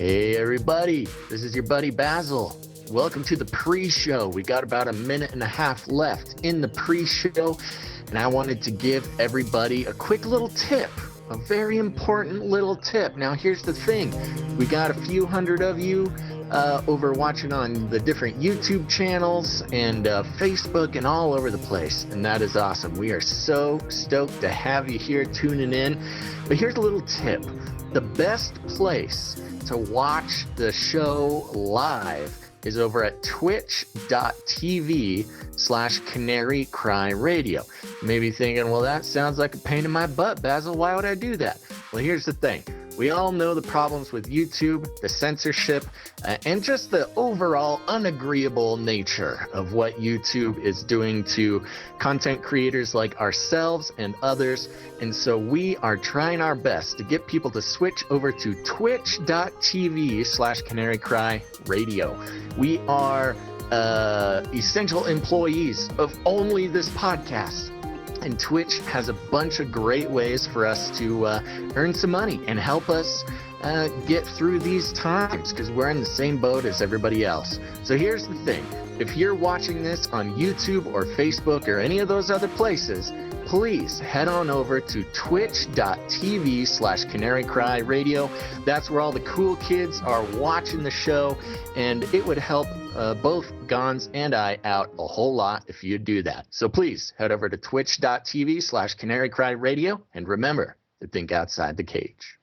Hey everybody, this is your buddy Basil. Welcome to the pre-show. We got about a minute and a half left in the pre-show, and I wanted to give everybody a quick little tip, a very important little tip. Now here's the thing, we got a few hundred of you over watching on the different YouTube channels and Facebook and all over the place, and that is awesome. We are so stoked to have you here tuning in. But here's a little tip. The best place to watch the show live is over at twitch.tv/Canary Cry Radio. You may be thinking, well, that sounds like a pain in my butt, Basil. Why would I do that? Well, here's the thing. We all know the problems with YouTube, the censorship, and just the overall unagreeable nature of what YouTube is doing to content creators like ourselves and others. And so we are trying our best to get people to switch over to twitch.tv/Canary Cry Radio. We are essential employees of only this podcast. And Twitch has a bunch of great ways for us to earn some money and help us get through these times, because we're in the same boat as everybody else. So here's the thing. If you're watching this on YouTube or Facebook or any of those other places, please head on over to twitch.tv/Canary Cry Radio. That's where all the cool kids are watching the show, and it would help both Gons and I out a whole lot if you do that. So please head over to twitch.tv/Canary Cry Radio, and remember to think outside the cage.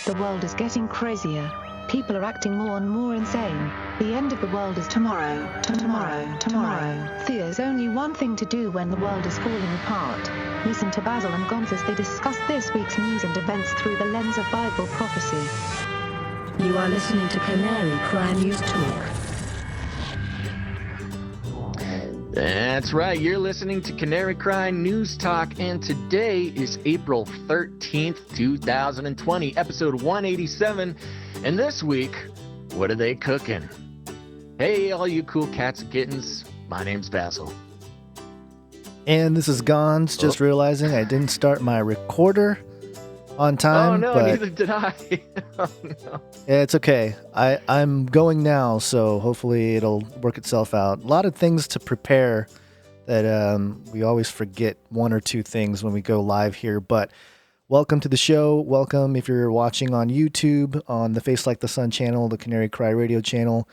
The world is getting crazier. People are acting more and more insane. The end of the world is tomorrow. Tomorrow. There's only one thing to do when the world is falling apart. Listen to Basil and Gonz as they discuss this week's news and events through the lens of Bible prophecy. You are listening to Canary Cry News Talk. That's right, you're listening to Canary Cry News Talk, and today is April 13th, 2020, episode 187, and this week, what are they cooking? Hey, all you cool cats and kittens, my name's Basil. And this is Gons, just realizing I didn't start my recorder on time. Oh no, but neither did I. Oh no. Yeah, it's okay. I'm going now, so hopefully it'll work itself out. A lot of things to prepare that we always forget one or two things when we go live here. But welcome to the show. Welcome if you're watching on YouTube, on the Face Like the Sun channel, the Canary Cry Radio channel,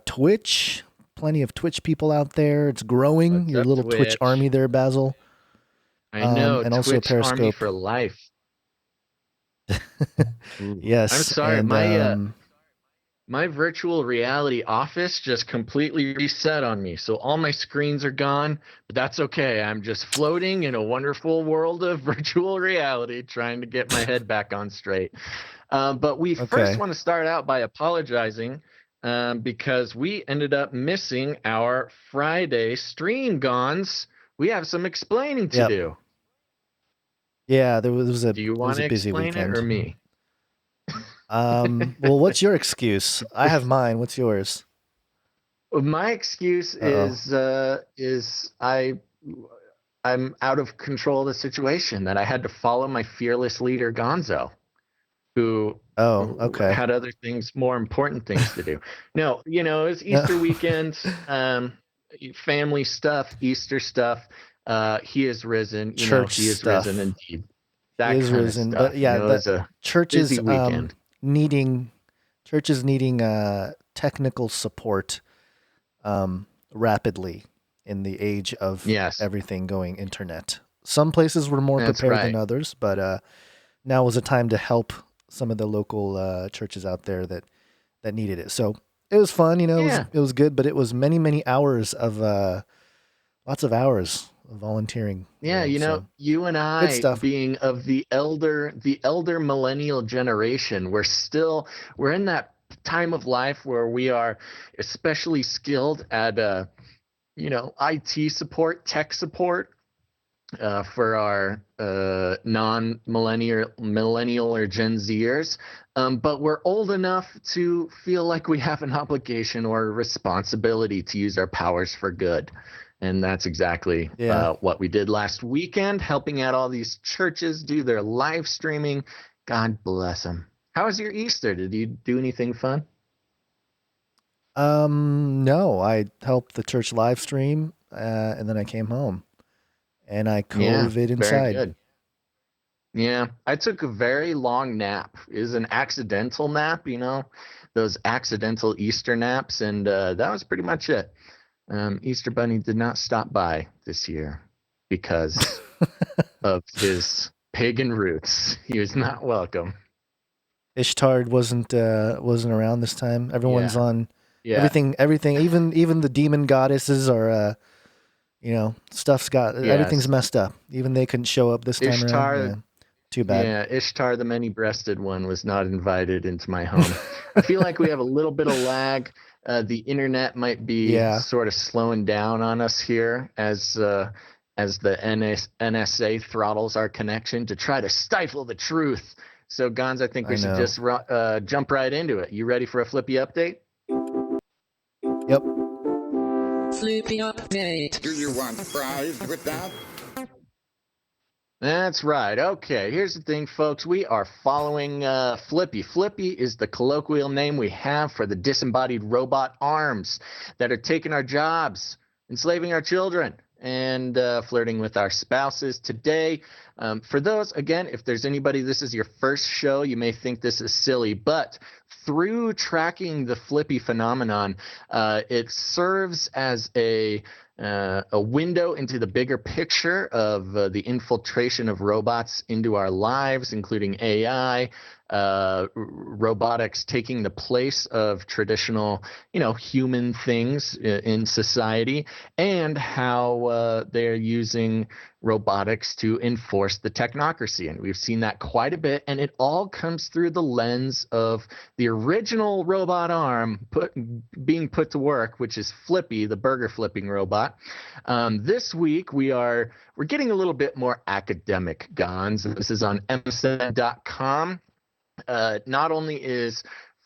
Twitch. Plenty of Twitch people out there. It's growing. What's Your up, little Twitch army there, Basil. I know, and Twitch also Periscope. Army for life. Yes. I'm sorry, and, my virtual reality office just completely reset on me. So all my screens are gone, but that's okay. I'm just floating in a wonderful world of virtual reality, trying to get my head back on straight. But we first want to start out by apologizing because we ended up missing our Friday stream, Gons. We have some explaining to do. Yeah, there was a, Do you want to busy explain weekend. it or me? Well, what's your excuse? I have mine. What's yours? My excuse is I'm out of control of the situation, that I had to follow my fearless leader Gonzo, who had other things, more important things to do. No, it was Easter weekend, family stuff, Easter stuff. He is risen. Church he is stuff. risen indeed. That he is kind risen, of stuff. but yeah, it was a churches busy weekend. needing technical support rapidly in the age of everything going internet. Some places were more prepared than others, but now was a time to help some of the local churches out there that needed it. So it was fun, it was good, but it was many hours of lots of hours of volunteering. Yeah, you and I, being of the elder millennial generation, we're in that time of life where we are especially skilled at IT support, tech support for our millennial or Gen Zers, but we're old enough to feel like we have an obligation or a responsibility to use our powers for good. And that's exactly Yeah. what we did last weekend, helping out all these churches do their live streaming. God bless them. How was your Easter? Did you do anything fun? No, I helped the church live stream, and then I came home and I Yeah, COVID very inside. good. Yeah, I took a very long nap. It was an accidental nap, those accidental Easter naps, and that was pretty much it. Easter Bunny did not stop by this year because of his pagan roots. He was not welcome. Ishtar wasn't around this time. Everyone's Yeah, on yeah, everything. Even the demon goddesses are stuff's got everything's yes. messed up. Even they couldn't show up this time around. Ishtar, Yeah, too bad. yeah, Ishtar, the many-breasted one, was not invited into my home. I feel like we have a little bit of lag. The internet might be Yeah, sort of slowing down on us here as the NSA throttles our connection to try to stifle the truth. So, Gons, I think we I should know. just jump right into it. You ready for a flippy update? Yep. Flippy update. Do you want fries with that? That's right. Okay, here's the thing, folks. We are following Flippy. Flippy is the colloquial name we have for the disembodied robot arms that are taking our jobs, enslaving our children, and flirting with our spouses. Today, for those, again, if there's anybody, this is your first show, you may think this is silly, but through tracking the Flippy phenomenon, it serves as a window into the bigger picture of the infiltration of robots into our lives, including AI, robotics taking the place of traditional, human things in society, and how they're using robotics to enforce the technocracy. And we've seen that quite a bit, and it all comes through the lens of the original robot arm being put to work, which is Flippy, the burger flipping robot. This week we're getting a little bit more academic, Gons. This is on msn.com. Not only is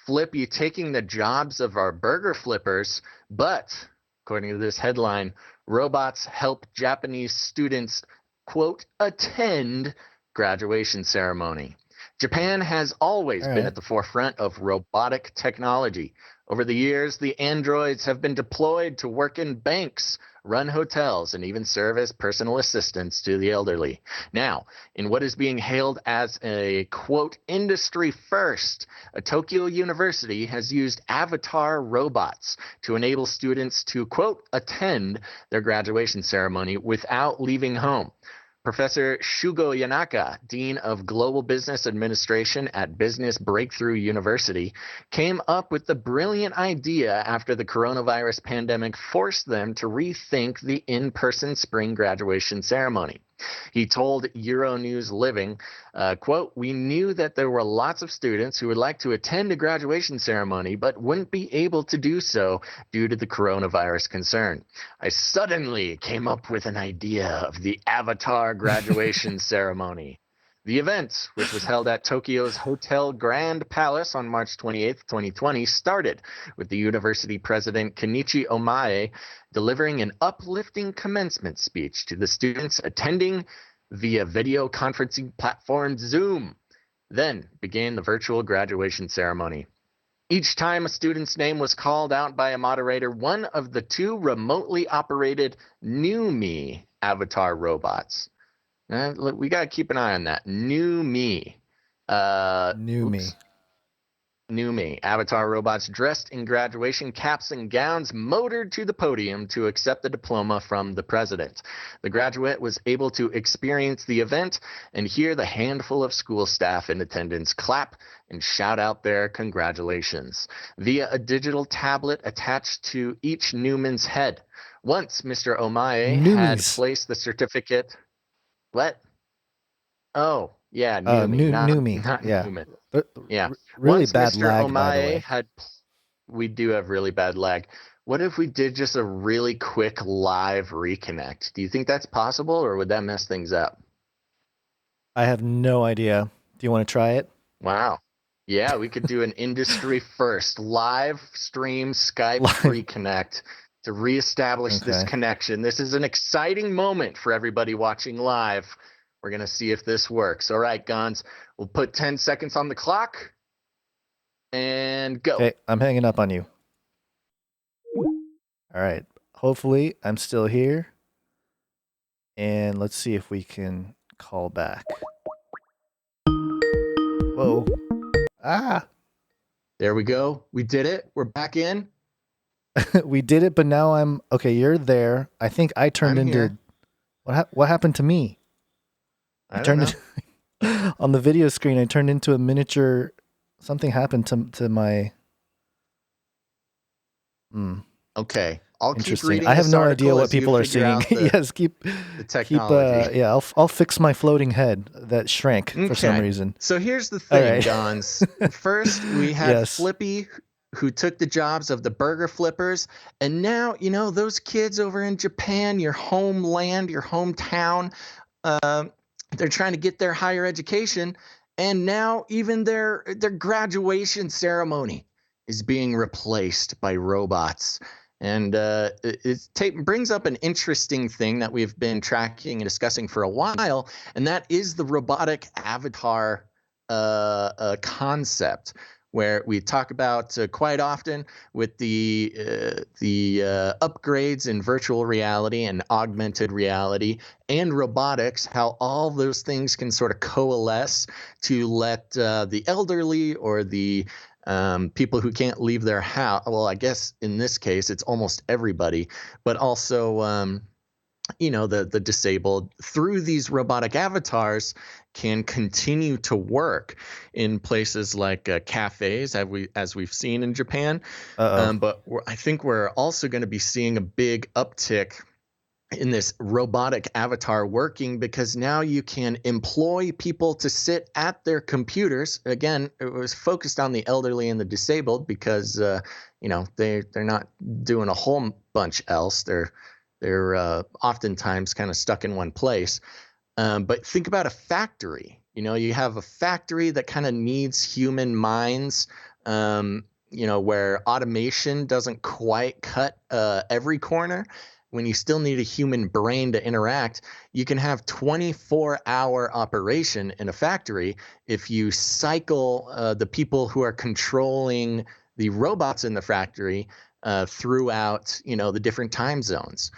Flippy taking the jobs of our burger flippers, but according to this headline, robots help Japanese students, quote, attend graduation ceremony. Japan has always All been right. at the forefront of robotic technology. Over the years, the androids have been deployed to work in banks, run hotels, and even serve as personal assistants to the elderly. Now, in what is being hailed as a, quote, industry first, a Tokyo university has used avatar robots to enable students to, quote, attend their graduation ceremony without leaving home. Professor Shugo Yanaka, Dean of Global Business Administration at Business Breakthrough University, came up with the brilliant idea after the coronavirus pandemic forced them to rethink the in-person spring graduation ceremony. He told Euronews Living, quote, we knew that there were lots of students who would like to attend a graduation ceremony but wouldn't be able to do so due to the coronavirus concern. I suddenly came up with an idea of the Avatar graduation ceremony. The event, which was held at Tokyo's Hotel Grand Palace on March 28, 2020, started with the university president Kenichi Omae delivering an uplifting commencement speech to the students attending via video conferencing platform Zoom. Then began the virtual graduation ceremony. Each time a student's name was called out by a moderator, one of the two remotely operated New Me avatar robots. We got to keep an eye on that. New Me. New me. New Me. Avatar robots dressed in graduation caps and gowns motored to the podium to accept the diploma from the president. The graduate was able to experience the event and hear the handful of school staff in attendance clap and shout out their congratulations via a digital tablet attached to each Newman's head. Once Mr. Omae had Newmies. placed the certificate. What? Oh, yeah, Newmy, New not me. not Yeah. Newman. But Yeah. really Once bad Mr. lag, by the Omae way. had, we do have really bad lag. What if we did just a really quick live reconnect? Do you think that's possible, or would that mess things up? I have no idea. Do you want to try it? Wow. Yeah, we could do an industry first live stream Skype Live. reconnect to reestablish this Okay. connection. This is an exciting moment for everybody watching live. We're going to see if this works. All right, Gons, we'll put 10 seconds on the clock and go. Okay, I'm hanging up on you. All right. Hopefully, I'm still here. And let's see if we can call back. Whoa. Ah. There we go. We did it. We're back in. We did it, but now I'm okay. You're there. I think I turned I'm into here. what happened to me? I don't know. On the video screen. I turned into a miniature. Something happened to my. Okay. I'll keep Interesting. reading I have this no article idea what as you people are figure seeing. out the, Yes, keep the technology. yeah, I'll fix my floating head that shrank for some reason. So here's the All thing, right. Gons. First, we had Yes. Flippy, who took the jobs of the burger flippers. And now, those kids over in Japan, your homeland, your hometown, they're trying to get their higher education. And now even their graduation ceremony is being replaced by robots. And it brings up an interesting thing that we've been tracking and discussing for a while, and that is the robotic avatar concept, where we talk about quite often with the upgrades in virtual reality and augmented reality and robotics, how all those things can sort of coalesce to let the elderly or the people who can't leave their house. Well, I guess in this case, it's almost everybody, but also, the disabled through these robotic avatars can continue to work in places like cafes, as we've seen in Japan. But I think we're also going to be seeing a big uptick in this robotic avatar working, because now you can employ people to sit at their computers. Again, it was focused on the elderly and the disabled because they're not doing a whole bunch else. They're oftentimes kind of stuck in one place. But think about a factory. You have a factory that kind of needs human minds. Where automation doesn't quite cut every corner. When you still need a human brain to interact, you can have 24-hour operation in a factory if you cycle the people who are controlling the robots in the factory throughout, the different time zones.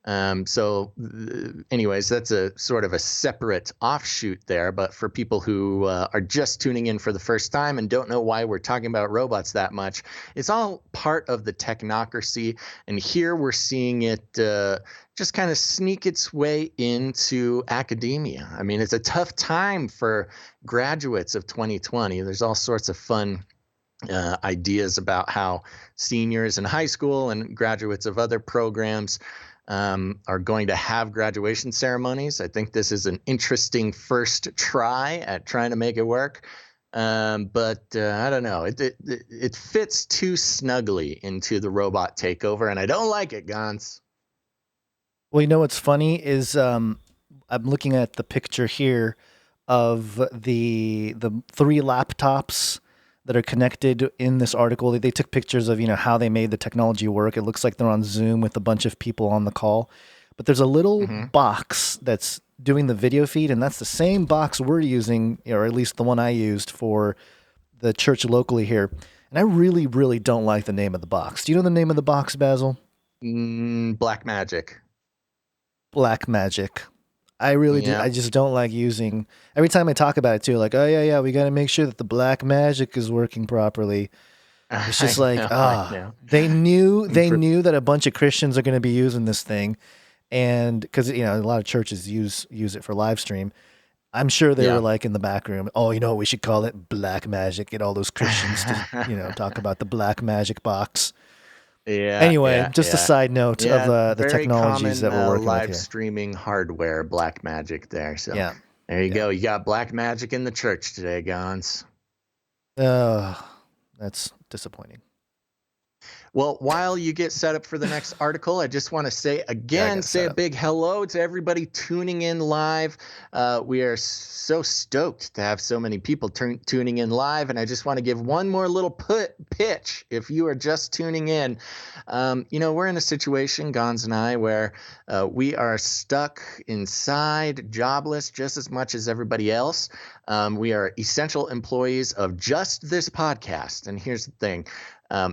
Anyways, that's a sort of a separate offshoot there. But for people who are just tuning in for the first time and don't know why we're talking about robots that much, it's all part of the technocracy. And here we're seeing it just kind of sneak its way into academia. I mean, it's a tough time for graduates of 2020. There's all sorts of fun ideas about how seniors in high school and graduates of other programs are going to have graduation ceremonies. I think this is an interesting first try at trying to make it work. But I don't know. It fits too snugly into the robot takeover, and I don't like it, Gons. Well, what's funny is I'm looking at the picture here of the 3 laptops that are connected in this article. They took pictures of, how they made the technology work. It looks like they're on Zoom with a bunch of people on the call. But there's a little box that's doing the video feed, and that's the same box we're using, or at least the one I used for the church locally here. And I really, really don't like the name of the box. Do you know the name of the box, Basil? Black Magic. Black Magic. I really do. I just don't like using. Every time I talk about it too, like, oh yeah, we got to make sure that the black magic is working properly. It's just like, they knew that a bunch of Christians are going to be using this thing, and because a lot of churches use it for live stream. I'm sure they were like in the back room. Oh, we should call it black magic. Get all those Christians to talk about the black magic box. Yeah. Anyway, just a side note of the technologies that we're working with here. Live streaming hardware, Black Magic there. So there you go. You got Black Magic in the church today, Gons. That's disappointing. Well, while you get set up for the next article, I just want to say Yeah, I again, got say set a up. big hello to everybody tuning in live. We are so stoked to have so many people tuning in live. And I just want to give one more little pitch. If you are just tuning in, we're in a situation, Gons and I, where we are stuck inside, jobless, just as much as everybody else. We are essential employees of just this podcast. And here's the thing.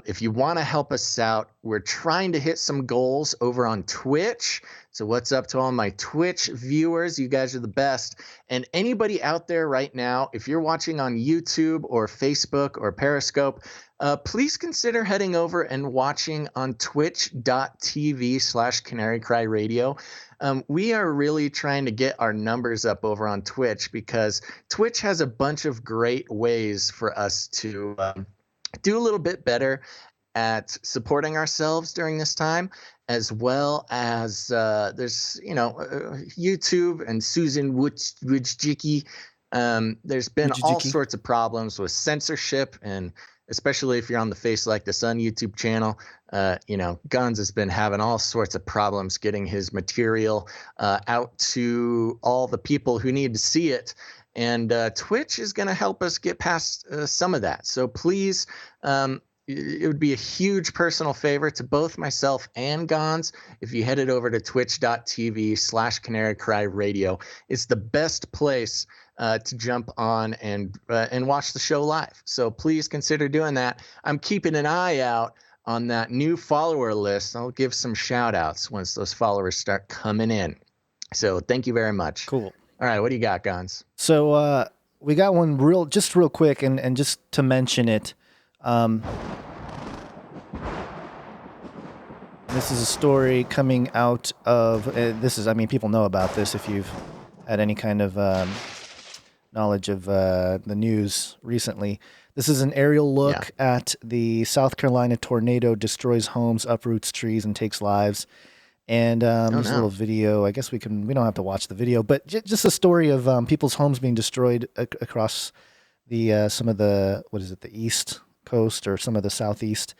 If you want to help us out, we're trying to hit some goals over on Twitch. So what's up to all my Twitch viewers? You guys are the best. And anybody out there right now, if you're watching on YouTube or Facebook or Periscope, please consider heading over and watching on twitch.tv/Canary Cry Radio. We are really trying to get our numbers up over on Twitch because Twitch has a bunch of great ways for us to do a little bit better at supporting ourselves during this time, as well as there's YouTube and Susan Wojcicki. There's been all Wujijiki. sorts of problems with censorship, and especially if you're on the Face Like the Sun YouTube channel, Guns has been having all sorts of problems getting his material out to all the people who need to see it. And Twitch is going to help us get past some of that. So please, it would be a huge personal favor to both myself and Gons if you headed over to twitch.tv/Canary Cry Radio. It's the best place to jump on and watch the show live. So please consider doing that. I'm keeping an eye out on that new follower list. I'll give some shout outs once those followers start coming in. So thank you very much. Cool. All right, what do you got, Gons? So we got one real quick, and just to mention it, this is a story coming out of people know about this if you've had any kind of knowledge of the news recently. This is an aerial look at the South Carolina tornado destroys homes, uproots trees, and takes lives. And there's a little video. I guess we don't have to watch the video, but just a story of people's homes being destroyed across the some of the the East Coast or some of the Southeast.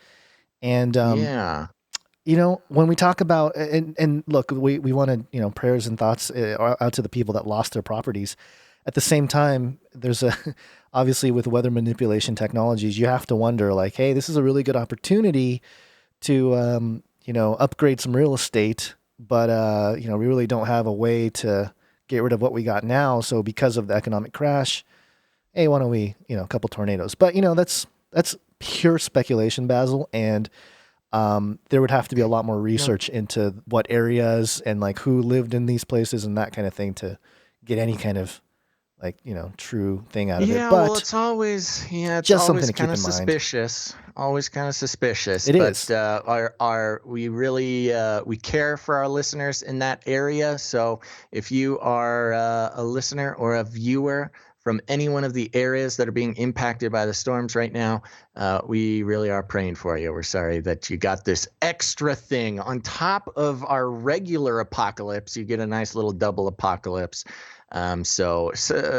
And when we talk about and look, we want to prayers and thoughts out to the people that lost their properties. At the same time, there's obviously with weather manipulation technologies, you have to wonder like, hey, this is a really good opportunity to upgrade some real estate, but we really don't have a way to get rid of what we got now. So because of the economic crash, hey, why don't we, a couple tornadoes? But that's pure speculation, Basil, and there would have to be a lot more research into what areas and like who lived in these places and that kind of thing to get any kind of true thing out of it. But well, it's always just something to keep in mind. Suspicious. Always kind of suspicious. It is. We really we care for our listeners in that area. So if you are a listener or a viewer from any one of the areas that are being impacted by the storms right now, we really are praying for you. We're sorry that you got this extra thing on top of our regular apocalypse. You get a nice little double apocalypse. So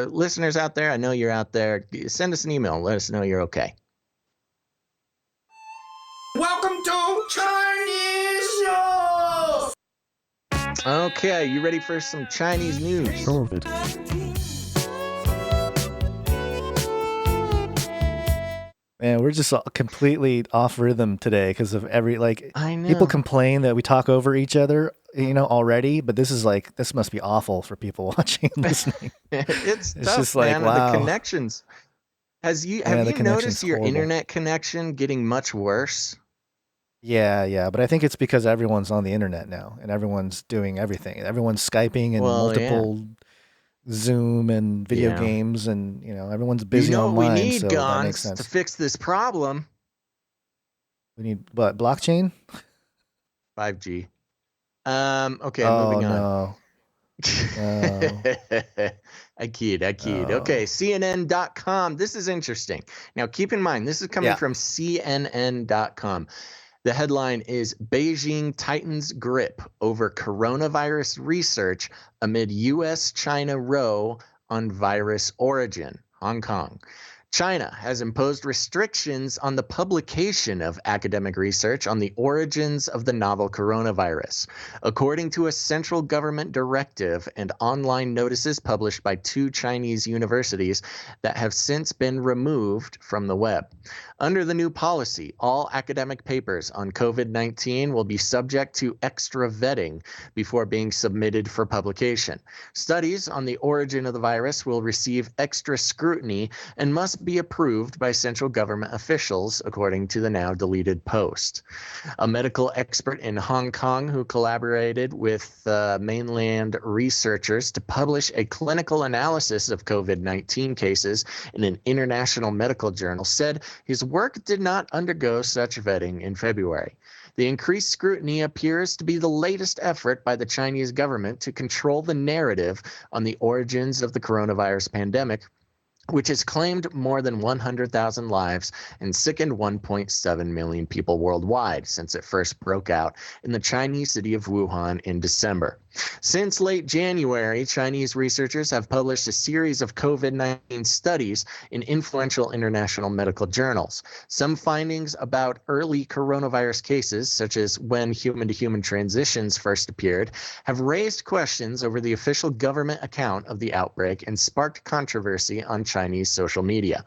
listeners out there, I know you're out there. Send us an email. Let us know you're okay. Welcome to Chinese News! Okay, you ready for some Chinese news? Man, we're just completely off rhythm today because of I know. people complain that we talk over each other, already, but this must be awful for people watching and listening. It's tough, just man. wow. The connections. Have you noticed your internet connection getting much worse? Yeah, but I think it's because everyone's on the internet now and everyone's doing everything. Everyone's Skyping and multiple Zoom and video games, and everyone's busy online. We need so that makes sense to fix this problem. We need what? Blockchain? 5G. Okay, moving on. No. I kid. Okay, CNN.com. This is interesting. Now, keep in mind, this is coming from CNN.com. The headline is Beijing tightens grip over coronavirus research amid U.S.-China row on virus origin. Hong Kong. China has imposed restrictions on the publication of academic research on the origins of the novel coronavirus, according to a central government directive and online notices published by 2 Chinese universities that have since been removed from the web. Under the new policy, all academic papers on COVID-19 will be subject to extra vetting before being submitted for publication. Studies on the origin of the virus will receive extra scrutiny and must be approved by central government officials, according to the now deleted post. A medical expert in Hong Kong who collaborated with mainland researchers to publish a clinical analysis of COVID-19 cases in an international medical journal said his work did not undergo such vetting in February. The increased scrutiny appears to be the latest effort by the Chinese government to control the narrative on the origins of the coronavirus pandemic, which has claimed more than 100,000 lives and sickened 1.7 million people worldwide since it first broke out in the Chinese city of Wuhan in December. Since late January, Chinese researchers have published a series of COVID-19 studies in influential international medical journals. Some findings about early coronavirus cases, such as when human-to-human transitions first appeared, have raised questions over the official government account of the outbreak and sparked controversy on Chinese social media.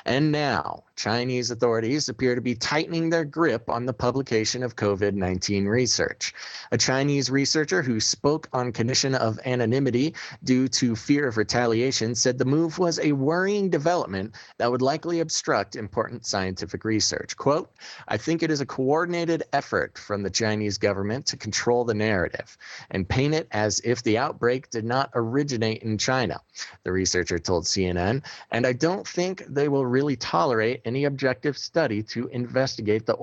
And now, Chinese authorities appear to be tightening their grip on the publication of COVID-19 research. A Chinese researcher who spoke on condition of anonymity due to fear of retaliation said the move was a worrying development that would likely obstruct important scientific research. Quote, "I think it is a coordinated effort from the Chinese government to control the narrative and paint it as if the outbreak did not originate in China," the researcher told CNN, "and I don't think they will really tolerate any objective study to investigate the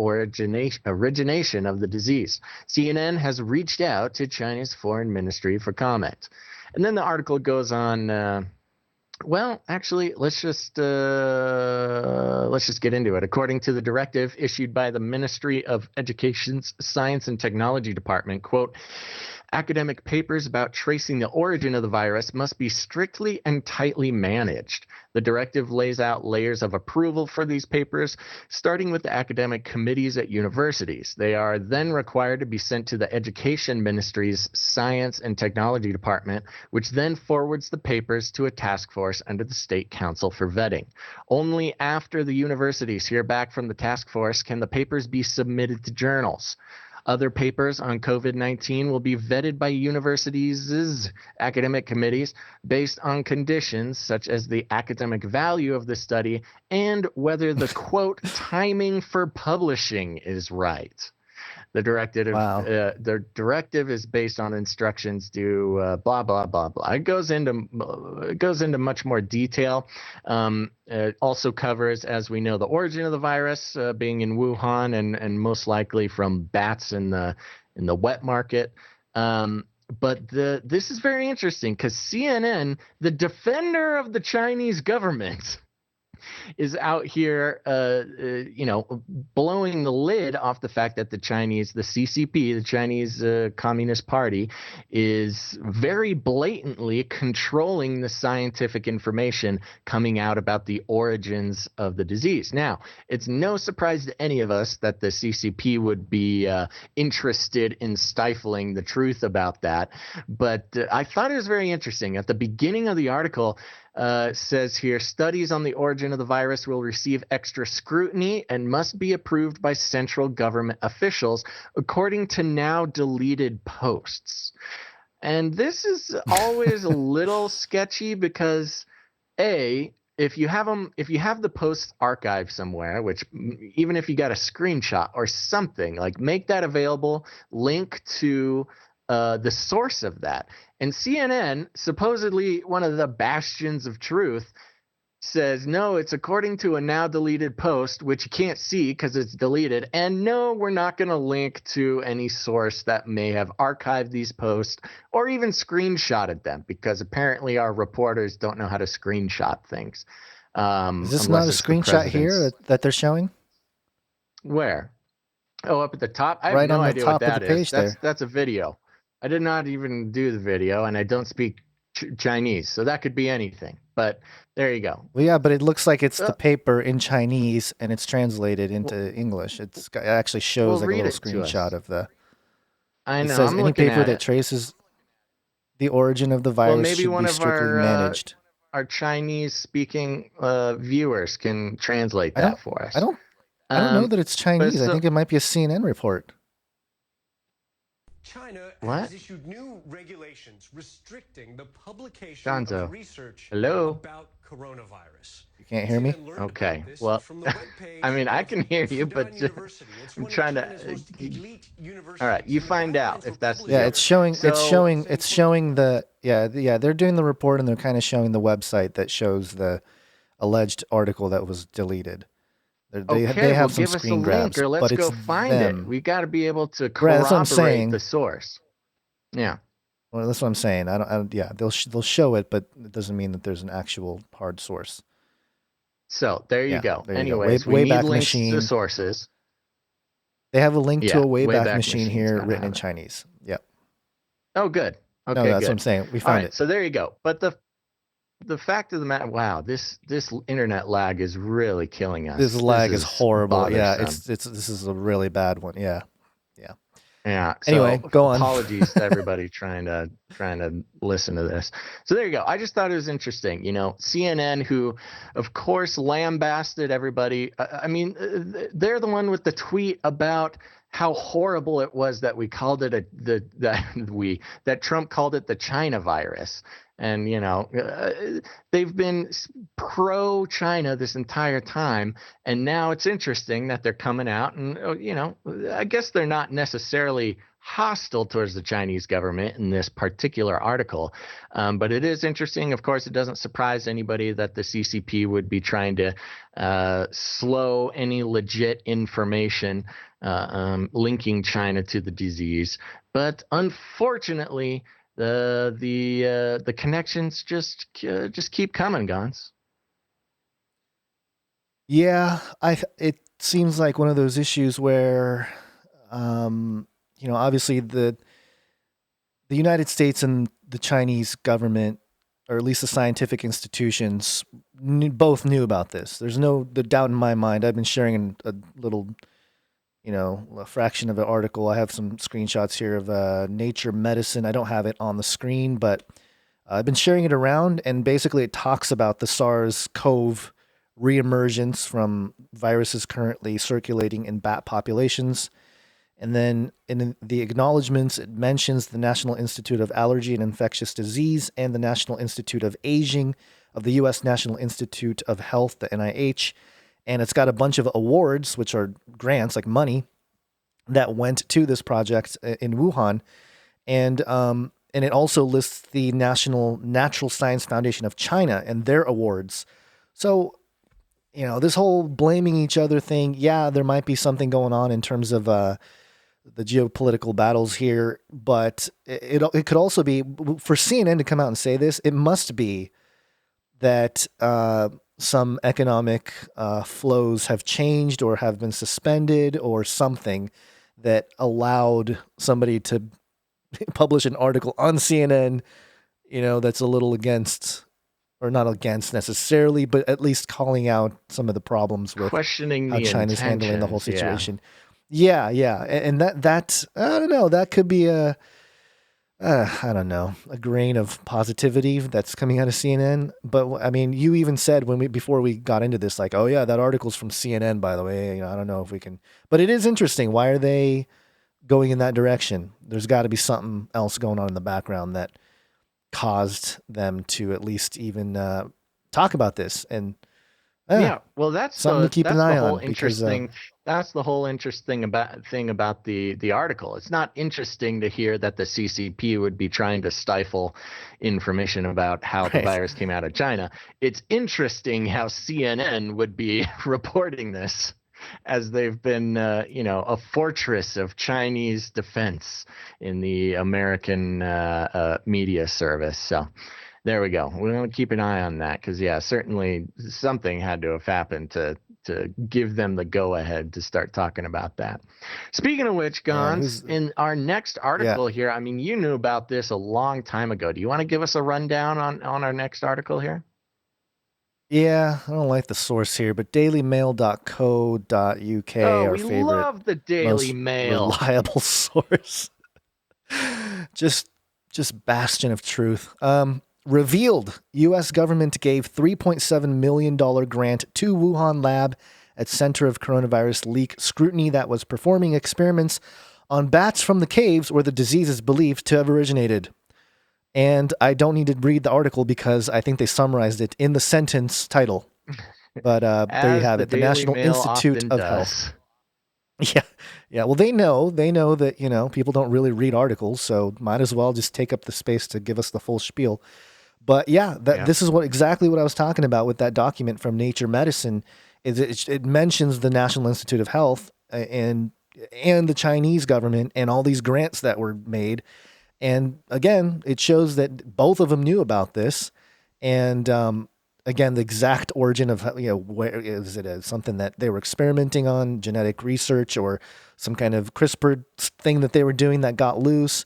origination of the disease." CNN has reached out to China's foreign ministry for comment. And then the article goes on, well, actually, let's just get into it. According to the directive issued by the Ministry of Education's Science and Technology Department, quote, "Academic papers about tracing the origin of the virus must be strictly and tightly managed. The directive lays out layers of approval for these papers, starting with the academic committees at universities. They are then required to be sent to the Education Ministry's Science and Technology Department, which then forwards the papers to a task force under the State Council for vetting. Only after the universities hear back from the task force can the papers be submitted to journals. Other papers on COVID-19 will be vetted by universities' academic committees based on conditions such as the academic value of the study and whether the, quote, timing for publishing is right. The directive is based on instructions to blah blah blah blah. It goes into much more detail. It also covers, as we know, the origin of the virus being in Wuhan and most likely from bats in the wet market. But this is very interesting because CNN, the defender of the Chinese government, is out here, blowing the lid off the fact that the CCP, the Chinese Communist Party, is very blatantly controlling the scientific information coming out about the origins of the disease. Now, it's no surprise to any of us that the CCP would be interested in stifling the truth about that. But I thought it was very interesting. At the beginning of the article, says here, studies on the origin of the virus will receive extra scrutiny and must be approved by central government officials, according to now deleted posts. And this is always a little sketchy because, if you have the posts archived somewhere, which even if you got a screenshot or something, like make that available, link to the source of that. And CNN, supposedly one of the bastions of truth, says, no, it's according to a now deleted post, which you can't see because it's deleted. And no, we're not going to link to any source that may have archived these posts or even screenshotted them, because apparently our reporters don't know how to screenshot things. Is this not a screenshot here that they're showing? Where? Oh, up at the top? I have right no on the idea top what that of the page is. there. That's a video. I did not even do the video, and I don't speak Chinese. So that could be anything. But there you go. Well, yeah, but it looks like it's the Uh, paper in Chinese and it's translated into English. It actually shows well, like a read little it to screenshot us. of the. I It know. says I'm any looking paper at that it. traces the origin of the Well, virus maybe should one be of strictly managed. our Chinese speaking viewers can translate I that don't, for I us. don't, I don't know Um, that it's but Chinese. I so think it might be a CNN report. China what? has issued new regulations restricting the publication of Gonzo. research Hello. about coronavirus. You can't hear me? CNN learned Okay. about this Well, from the webpage I mean, I of can hear you, but Fudan University. It's I'm one of trying to. China's most elite All right, universities, you and the find out guidelines if were that's the published Yeah, deal. it's showing. It's So showing. It's showing the. Yeah. They're doing the report and they're kind of showing the website that shows the alleged article that was deleted. okay, They well, have some give us a screen link grabs, or let's but go it's find it. them. We got to be able to Right. That's what I'm corroborate the saying. source. Yeah. Well, that's what I'm saying. Yeah, they'll show it, but it doesn't mean that there's an actual hard source. So there you Yeah, go. there you go. Anyways, we need Wayback links to Machine. sources. They have a link to Yeah, a Wayback Wayback Machine Machine's here got to written have in it. Chinese. Yep. Oh, good. No, Okay, that's what I'm good. saying. We All found right, it. so there you go. But the fact of the matter, wow, this internet lag is really killing us. This lag is is horrible. Yeah, bothersome. this is a really bad one. Yeah. Yeah. Yeah. Anyway, So go on. apologies to everybody trying to listen to this. So there you go. I just thought it was interesting. CNN, who of course lambasted everybody. I mean, they're the one with the tweet about how horrible it was that we called it that Trump called it the China virus. And they've been pro China this entire time, and now it's interesting that they're coming out and I guess they're not necessarily hostile towards the Chinese government in this particular article, but it is interesting. Of course, it doesn't surprise anybody that the CCP would be trying to slow any legit information linking China to the disease, but unfortunately the connections just keep coming, Gons. Yeah, it seems like one of those issues where, obviously the United States and the Chinese government, or at least the scientific institutions, both knew about this. There's no the doubt in my mind. I've been sharing a little, a fraction of an article. I have some screenshots here of Nature Medicine. I don't have it on the screen, but I've been sharing it around, and basically it talks about the SARS-CoV reemergence from viruses currently circulating in bat populations. And then in the acknowledgments, it mentions the National Institute of Allergy and Infectious Disease and the National Institute of Aging of the U.S. National Institute of Health, the NIH. And it's got a bunch of awards, which are grants, like money, that went to this project in Wuhan. And it also lists the National Natural Science Foundation of China and their awards. So, this whole blaming each other thing, yeah, there might be something going on in terms of the geopolitical battles here, but it could also be, for CNN to come out and say this, it must be that some economic flows have changed or have been suspended or something that allowed somebody to publish an article on CNN, that's a little against, or not against necessarily, but at least calling out some of the problems with Questioning how the China's handling the whole intentions, yeah. situation. Yeah. And that I don't know, that could be I don't know, a grain of positivity that's coming out of CNN. But I mean, you even said before we got into this, like, oh yeah, that article's from CNN, by the way. I don't know if we can, but it is interesting. Why are they going in that direction? There's got to be something else going on in the background that caused them to at least even talk about this. And yeah, well, that's something to keep an eye on, because that's the whole interesting about the article. It's not interesting to hear that the CCP would be trying to stifle information about how the Right. virus came out of China. It's interesting how CNN would be reporting this, as they've been, a fortress of Chinese defense in the American media service. So There we go. We're going to keep an eye on that because, yeah, certainly something had to have happened to give them the go ahead to start talking about that. Speaking of which, Yeah, Gons, in our next yeah. article here, I mean, you knew about this a long time ago. Do you want to give us a rundown on our next article here? Yeah, I don't like the source here, but dailymail.co.uk, Oh, our we favorite, love the Daily most Mail. reliable source. just bastion of truth. Revealed U.S. government gave $3.7 million grant to Wuhan lab at Center of Coronavirus Leak Scrutiny that was performing experiments on bats from the caves where the disease is believed to have originated. And I don't need to read the article because I think they summarized it in the sentence title. But there you As have the it. The Daily National Mail Institute often of Health. does. Yeah. Yeah. Well, they know that, people don't really read articles. So might as well just take up the space to give us the full spiel. But yeah, Yeah. this is exactly what I was talking about with that document from Nature Medicine. Is it mentions the National Institute of Health and the Chinese government and all these grants that were made. And again, it shows that both of them knew about this. And again, the exact origin of where is it? Something that they were experimenting on, genetic research, or some kind of CRISPR thing that they were doing that got loose.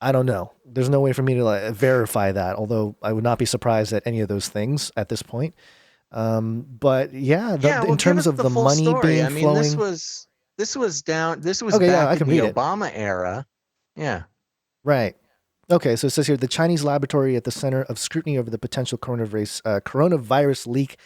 I don't know. There's no way for me to verify that, although I would not be surprised at any of those things at this point. But yeah, Yeah, well, in give terms us of the the full money story. being I mean, flowing. this was Okay, yeah, back I in can the read it. Obama era. Yeah. Right. Okay, so it says here the Chinese laboratory at the Center of Scrutiny over the potential coronavirus leak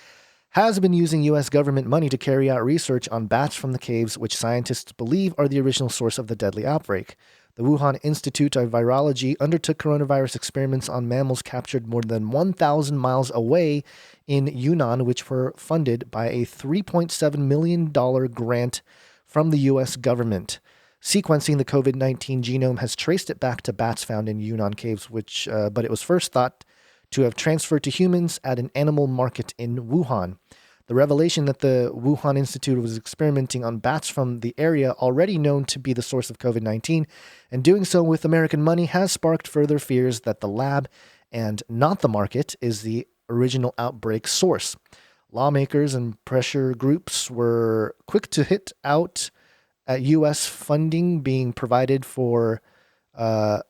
has been using U.S. government money to carry out research on bats from the caves, which scientists believe are the original source of the deadly outbreak. The Wuhan Institute of Virology undertook coronavirus experiments on mammals captured more than 1,000 miles away in Yunnan, which were funded by a $3.7 million grant from the U.S. government. Sequencing the COVID-19 genome has traced it back to bats found in Yunnan caves, but it was first thought to have transferred to humans at an animal market in Wuhan. The revelation that the Wuhan Institute was experimenting on bats from the area already known to be the source of COVID-19, and doing so with American money, has sparked further fears that the lab, and not the market, is the original outbreak source. Lawmakers and pressure groups were quick to hit out at U.S. funding being provided for the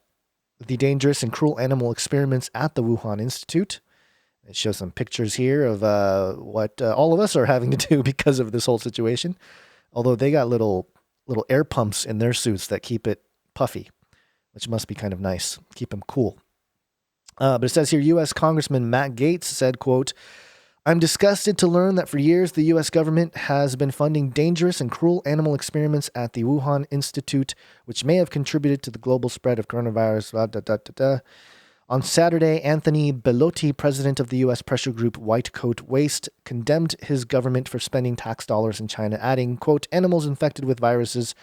dangerous and cruel animal experiments at the Wuhan Institute. It shows some pictures here of what all of us are having to do because of this whole situation. Although they got little air pumps in their suits that keep it puffy, which must be kind of nice, keep them cool. But it says here, U.S. Congressman Matt Gaetz said, quote, "I'm disgusted to learn that for years the U.S. government has been funding dangerous and cruel animal experiments at the Wuhan Institute, which may have contributed to the global spread of coronavirus." On Saturday, Anthony Bellotti, president of the U.S. pressure group White Coat Waste, condemned his government for spending tax dollars in China, adding, quote, "Animals infected with viruses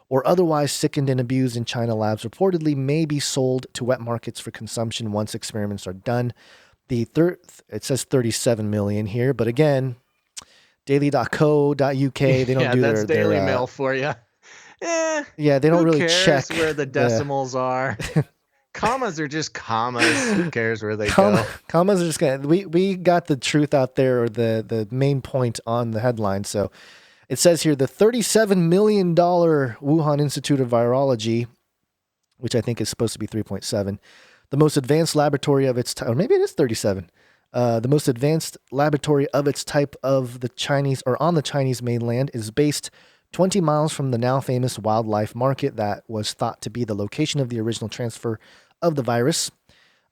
or otherwise sickened and abused in China labs reportedly may be sold to wet markets for consumption once experiments are done." It says 37 million here, but again, daily.co.uk, they don't Yeah, do that's their Daily Mail for you. yeah, they don't Who really cares check where the decimals are? Commas are just commas. Who cares where they go? commas are just gonna we got the truth out there, or the main point on the headline. So it says here the $37 million Wuhan Institute of Virology, which I think is supposed to be 3.7, the most advanced laboratory of its type, or maybe it is 37. The most advanced laboratory of its type of the Chinese, or on the Chinese mainland, is based 20 miles from the now famous wildlife market that was thought to be the location of the original transfer of the virus.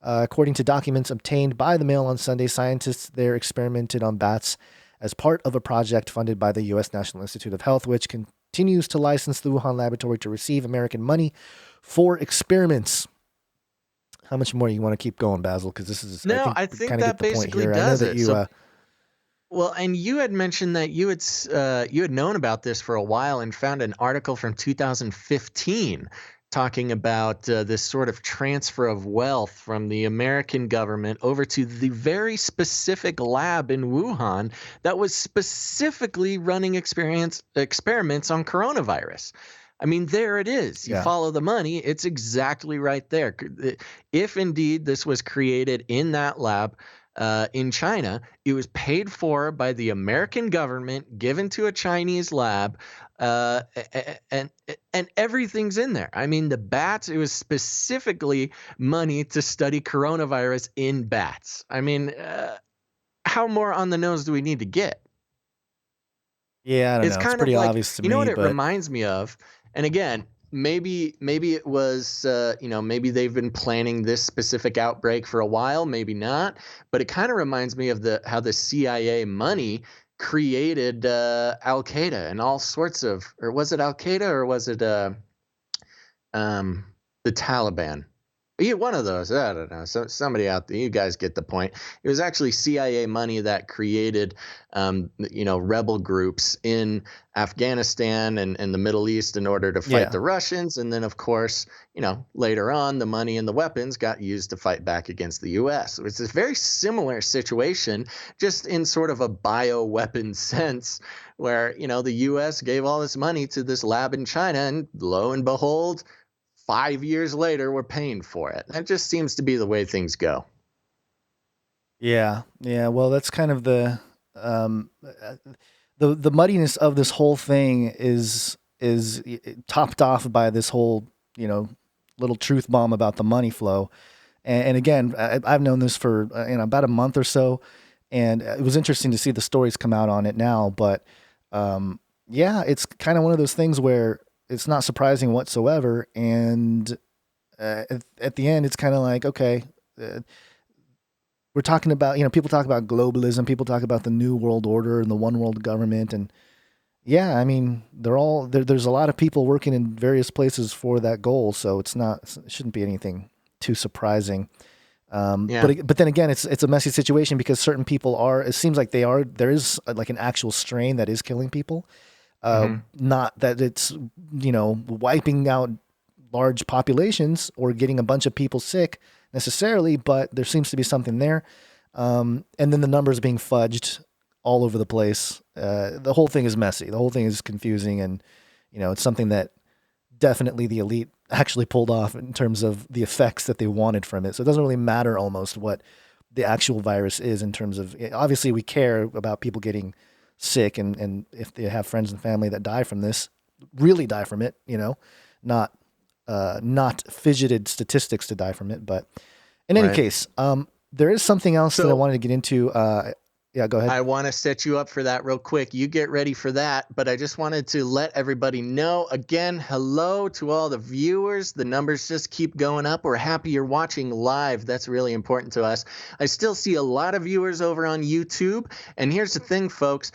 According to documents obtained by the Mail on Sunday, scientists there experimented on bats as part of a project funded by the U.S. National Institute of Health, which continues to license the Wuhan laboratory to receive American money for experiments. How much more you want to keep going, Basil? Because this is, No, I I think we think kind of that get the point basically here. I know does that it. you, So, well, and you had mentioned that you had known about this for a while and found an article from 2015 talking about this sort of transfer of wealth from the American government over to the very specific lab in Wuhan that was specifically running experiments on coronavirus. I mean, there it is. You Yeah. follow the money, it's exactly right there. If indeed this was created in that lab in China, it was paid for by the American government, given to a Chinese lab, and everything's in there. I mean, the bats, it was specifically money to study coronavirus in bats. I mean, how more on the nose do we need to get? Yeah, I don't It's know. It's kind of pretty like, obvious to you know what me, it but reminds me of? And again, maybe it was maybe they've been planning this specific outbreak for a while, maybe not, but it kind of reminds me of the how the CIA money created Al Qaeda and all sorts of, or was it Al Qaeda or was it um, the Taliban. Yeah, one of those. I don't know. So somebody out there, you guys get the point. It was actually CIA money that created, rebel groups in Afghanistan and the Middle East in order to fight yeah. the Russians. And then, of course, later on, the money and the weapons got used to fight back against the U.S. It's a very similar situation, just in sort of a bioweapon sense, where, the U.S. gave all this money to this lab in China, and lo and behold, 5 years later, we're paying for it. That just seems to be the way things go. Yeah. Yeah. Well, that's kind of um, uh, the muddiness of this whole thing is topped off by this whole, you know, little truth bomb about the money flow. And again, I've known this for about a month or so, and it was interesting to see the stories come out on it now. But yeah, it's kind of one of those things where it's not surprising whatsoever. And at the end, it's kind of like, okay, uh, we're talking about, people talk about globalism, people talk about the new world order and the one world government, and yeah, I mean, they're all there's a lot of people working in various places for that goal, so it shouldn't be anything too surprising. Yeah. But then again, it's a messy situation because certain people are. It seems like there is like an actual strain that is killing people. Not that it's wiping out large populations or getting a bunch of people sick necessarily, but there seems to be something there. And then the numbers being fudged all over the place. The whole thing is messy. The whole thing is confusing, and it's something that definitely the elite actually pulled off in terms of the effects that they wanted from it. So it doesn't really matter almost what the actual virus is in terms of, obviously we care about people getting sick and if they have friends and family that die from this, really die from it, not fidgeted statistics to die from it. But in any Right. case, there is something else that I So wanted to get into. Yeah, go ahead. I want to set you up for that real quick. You get ready for that. But I just wanted to let everybody know again, hello to all the viewers. The numbers just keep going up. We're happy you're watching live. That's really important to us. I still see a lot of viewers over on YouTube. And here's the thing, folks,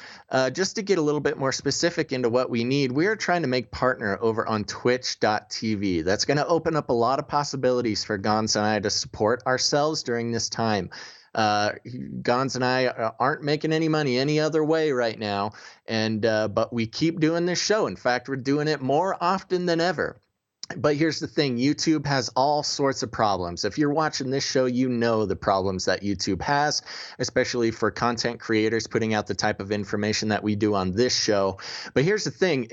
just to get a little bit more specific into what we need, we are trying to make partner over on twitch.tv. That's going to open up a lot of possibilities for Gons and I to support ourselves during this time. Gons and I aren't making any money any other way right now, and but we keep doing this show. In fact, we're doing it more often than ever. But here's the thing, YouTube has all sorts of problems. If you're watching this show, you know the problems that YouTube has, especially for content creators putting out the type of information that we do on this show. But here's the thing,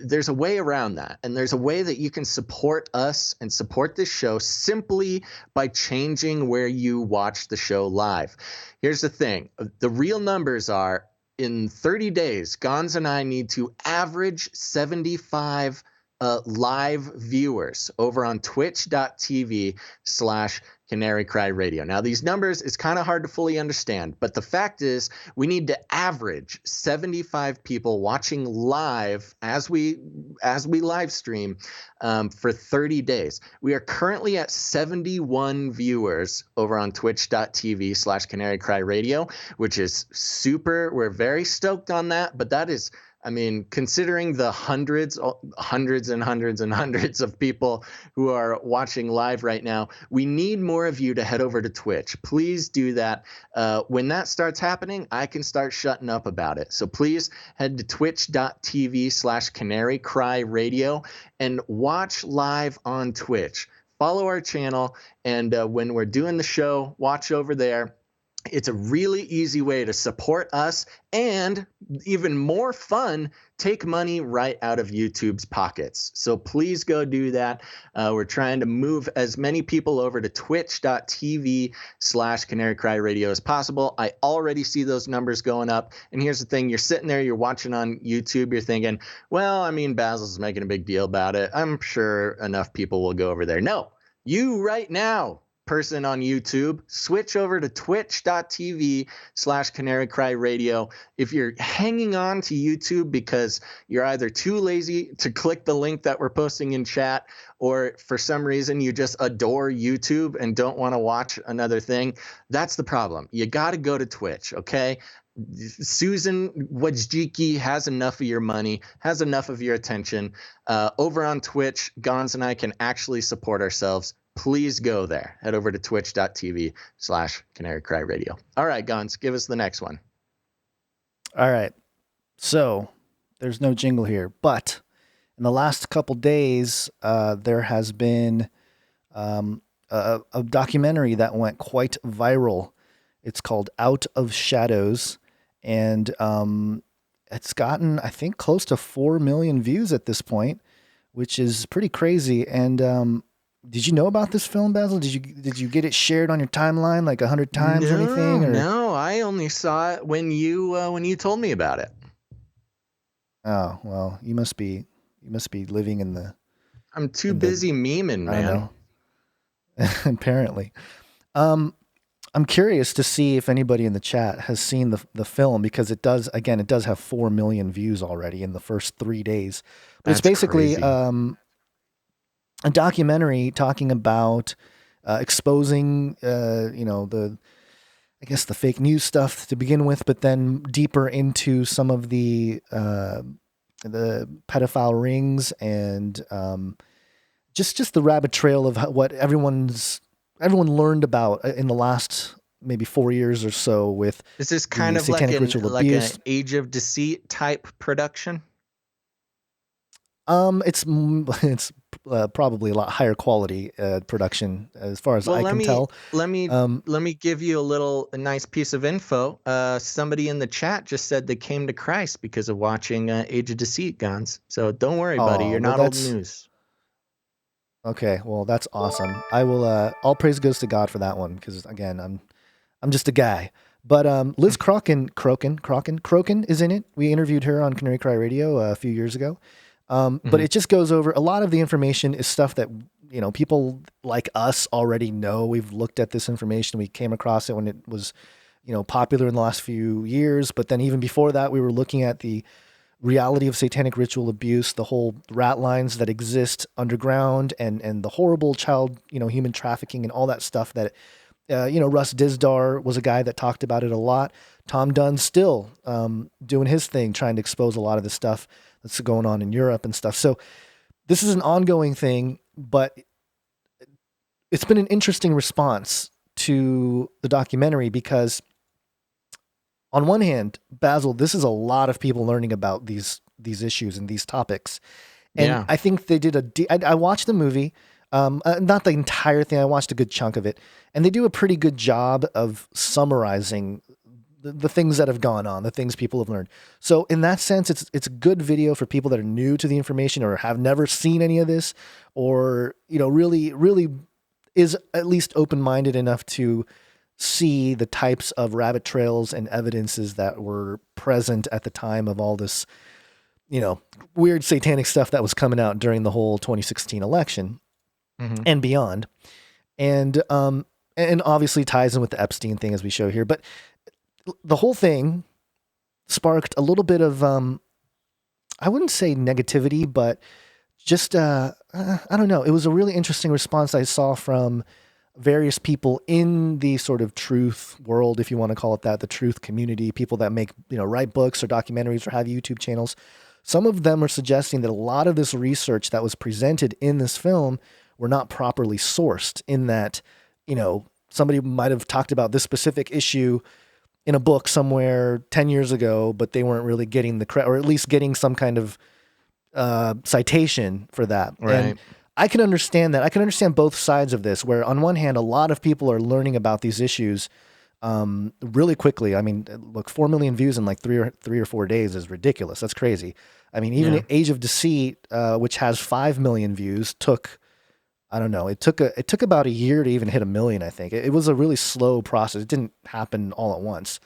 there's a way around that. And there's a way that you can support us and support this show simply by changing where you watch the show live. Here's the thing, the real numbers are, in 30 days, Gons and I need to average 75 live viewers over on twitch.tv/Canary Cry Radio. Now, these numbers, it's kind of hard to fully understand, but the fact is we need to average 75 people watching live as we live stream for 30 days. We are currently at 71 viewers over on twitch.tv/Canary Cry Radio, which is super. We're very stoked on that, but that is, I mean, considering the hundreds and hundreds of people who are watching live right now, we need more of you to head over to Twitch. Please do that. When that starts happening, I can start shutting up about it. So please head to twitch.tv/Canary Cry Radio and watch live on Twitch. Follow our channel, and when we're doing the show, watch over there. It's a really easy way to support us and, even more fun, take money right out of YouTube's pockets. So please go do that. We're trying to move as many people over to twitch.tv/Canary Cry Radio as possible. I already see those numbers going up. And here's the thing. You're sitting there, you're watching on YouTube. You're thinking, well, I mean, Basil's making a big deal about it. I'm sure enough people will go over there. No, you right now, person on YouTube, switch over to twitch.tv/Canary Cry Radio. If you're hanging on to YouTube because you're either too lazy to click the link that we're posting in chat, or for some reason you just adore YouTube and don't want to watch another thing, that's the problem. You got to go to Twitch, okay? Susan Wojcicki has enough of your money, has enough of your attention. Over on Twitch, Gons and I can actually support ourselves. Please go there. Head over to twitch.tv/Canary Cry Radio. All right, Gons, give us the next one. All right. So there's no jingle here, but in the last couple days, there has been a documentary that went quite viral. It's called Out of Shadows, and it's gotten, I think, close to 4 million views at this point, which is pretty crazy. And did you know about this film, Basil? Did you get it shared on your timeline like 100 times or anything? Or? No, I only saw it when you told me about it. Oh, well, you must be living in the. I'm too busy memeing, man. I know. Apparently. I'm curious to see if anybody in the chat has seen the film, because it does have 4 million views already in the first 3 days. But it's basically a documentary talking about exposing, the fake news stuff to begin with, but then deeper into some of the pedophile rings and just the rabbit trail of what everyone learned about in the last maybe 4 years or so with. Is this kind of like an Age of Deceit type production? It's probably a lot higher quality production as far as I can tell. Let me give you a nice piece of info. Somebody in the chat just said they came to Christ because of watching Age of Deceit, Gons. So don't worry, buddy. You're not old news. Okay, well, that's awesome. I will. All praise goes to God for that one, because again, I'm just a guy. But Liz Crokin is in it. We interviewed her on Canary Cry Radio a few years ago. But it just goes over a lot of the information is stuff that, people like us already know. We've looked at this information. We came across it when it was, popular in the last few years. But then even before that, we were looking at the reality of satanic ritual abuse, the whole rat lines that exist underground, and the horrible child, human trafficking and all that stuff that, Russ Dizdar was a guy that talked about it a lot. Tom Dunn's still doing his thing, trying to expose a lot of this stuff that's going on in Europe and stuff. So this is an ongoing thing, but it's been an interesting response to the documentary because on one hand, Basil, this is a lot of people learning about these issues and these topics. And I think they did I watched the movie, not the entire thing. I watched a good chunk of it, and they do a pretty good job of summarizing the things that have gone on, the things people have learned. So in that sense, it's a good video for people that are new to the information or have never seen any of this, or, really, really is at least open-minded enough to see the types of rabbit trails and evidences that were present at the time of all this, weird satanic stuff that was coming out during the whole 2016 election and beyond. And obviously ties in with the Epstein thing, as we show here. But the whole thing sparked a little bit of, I wouldn't say negativity, but just, I don't know. It was a really interesting response I saw from various people in the sort of truth world, if you want to call it that, the truth community, people that make, write books or documentaries or have YouTube channels. Some of them are suggesting that a lot of this research that was presented in this film were not properly sourced, in that, somebody might have talked about this specific issue in a book somewhere 10 years ago, but they weren't really getting the credit, or at least getting some kind of citation for that. Right. And I can understand that. I can understand both sides of this, where on one hand, a lot of people are learning about these issues really quickly. I mean, look, 4 million views in like three or 4 days is ridiculous. That's crazy. I mean, even Age of Deceit, which has 5 million views, took, I don't know, it took about a year to even hit 1 million. I think it was a really slow process. It didn't happen all at once.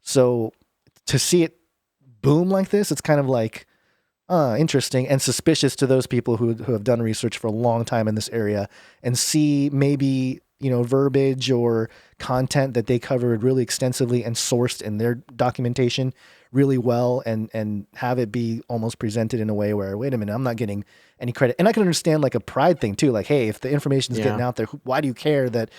So to see it boom like this, it's kind of like interesting and suspicious to those people who have done research for a long time in this area and see maybe, verbiage or content that they covered really extensively and sourced in their documentation really well, and have it be almost presented in a way where, wait a minute, I'm not getting any credit. And I can understand like a pride thing too. Like, hey, if the information is getting out there, why do you care that,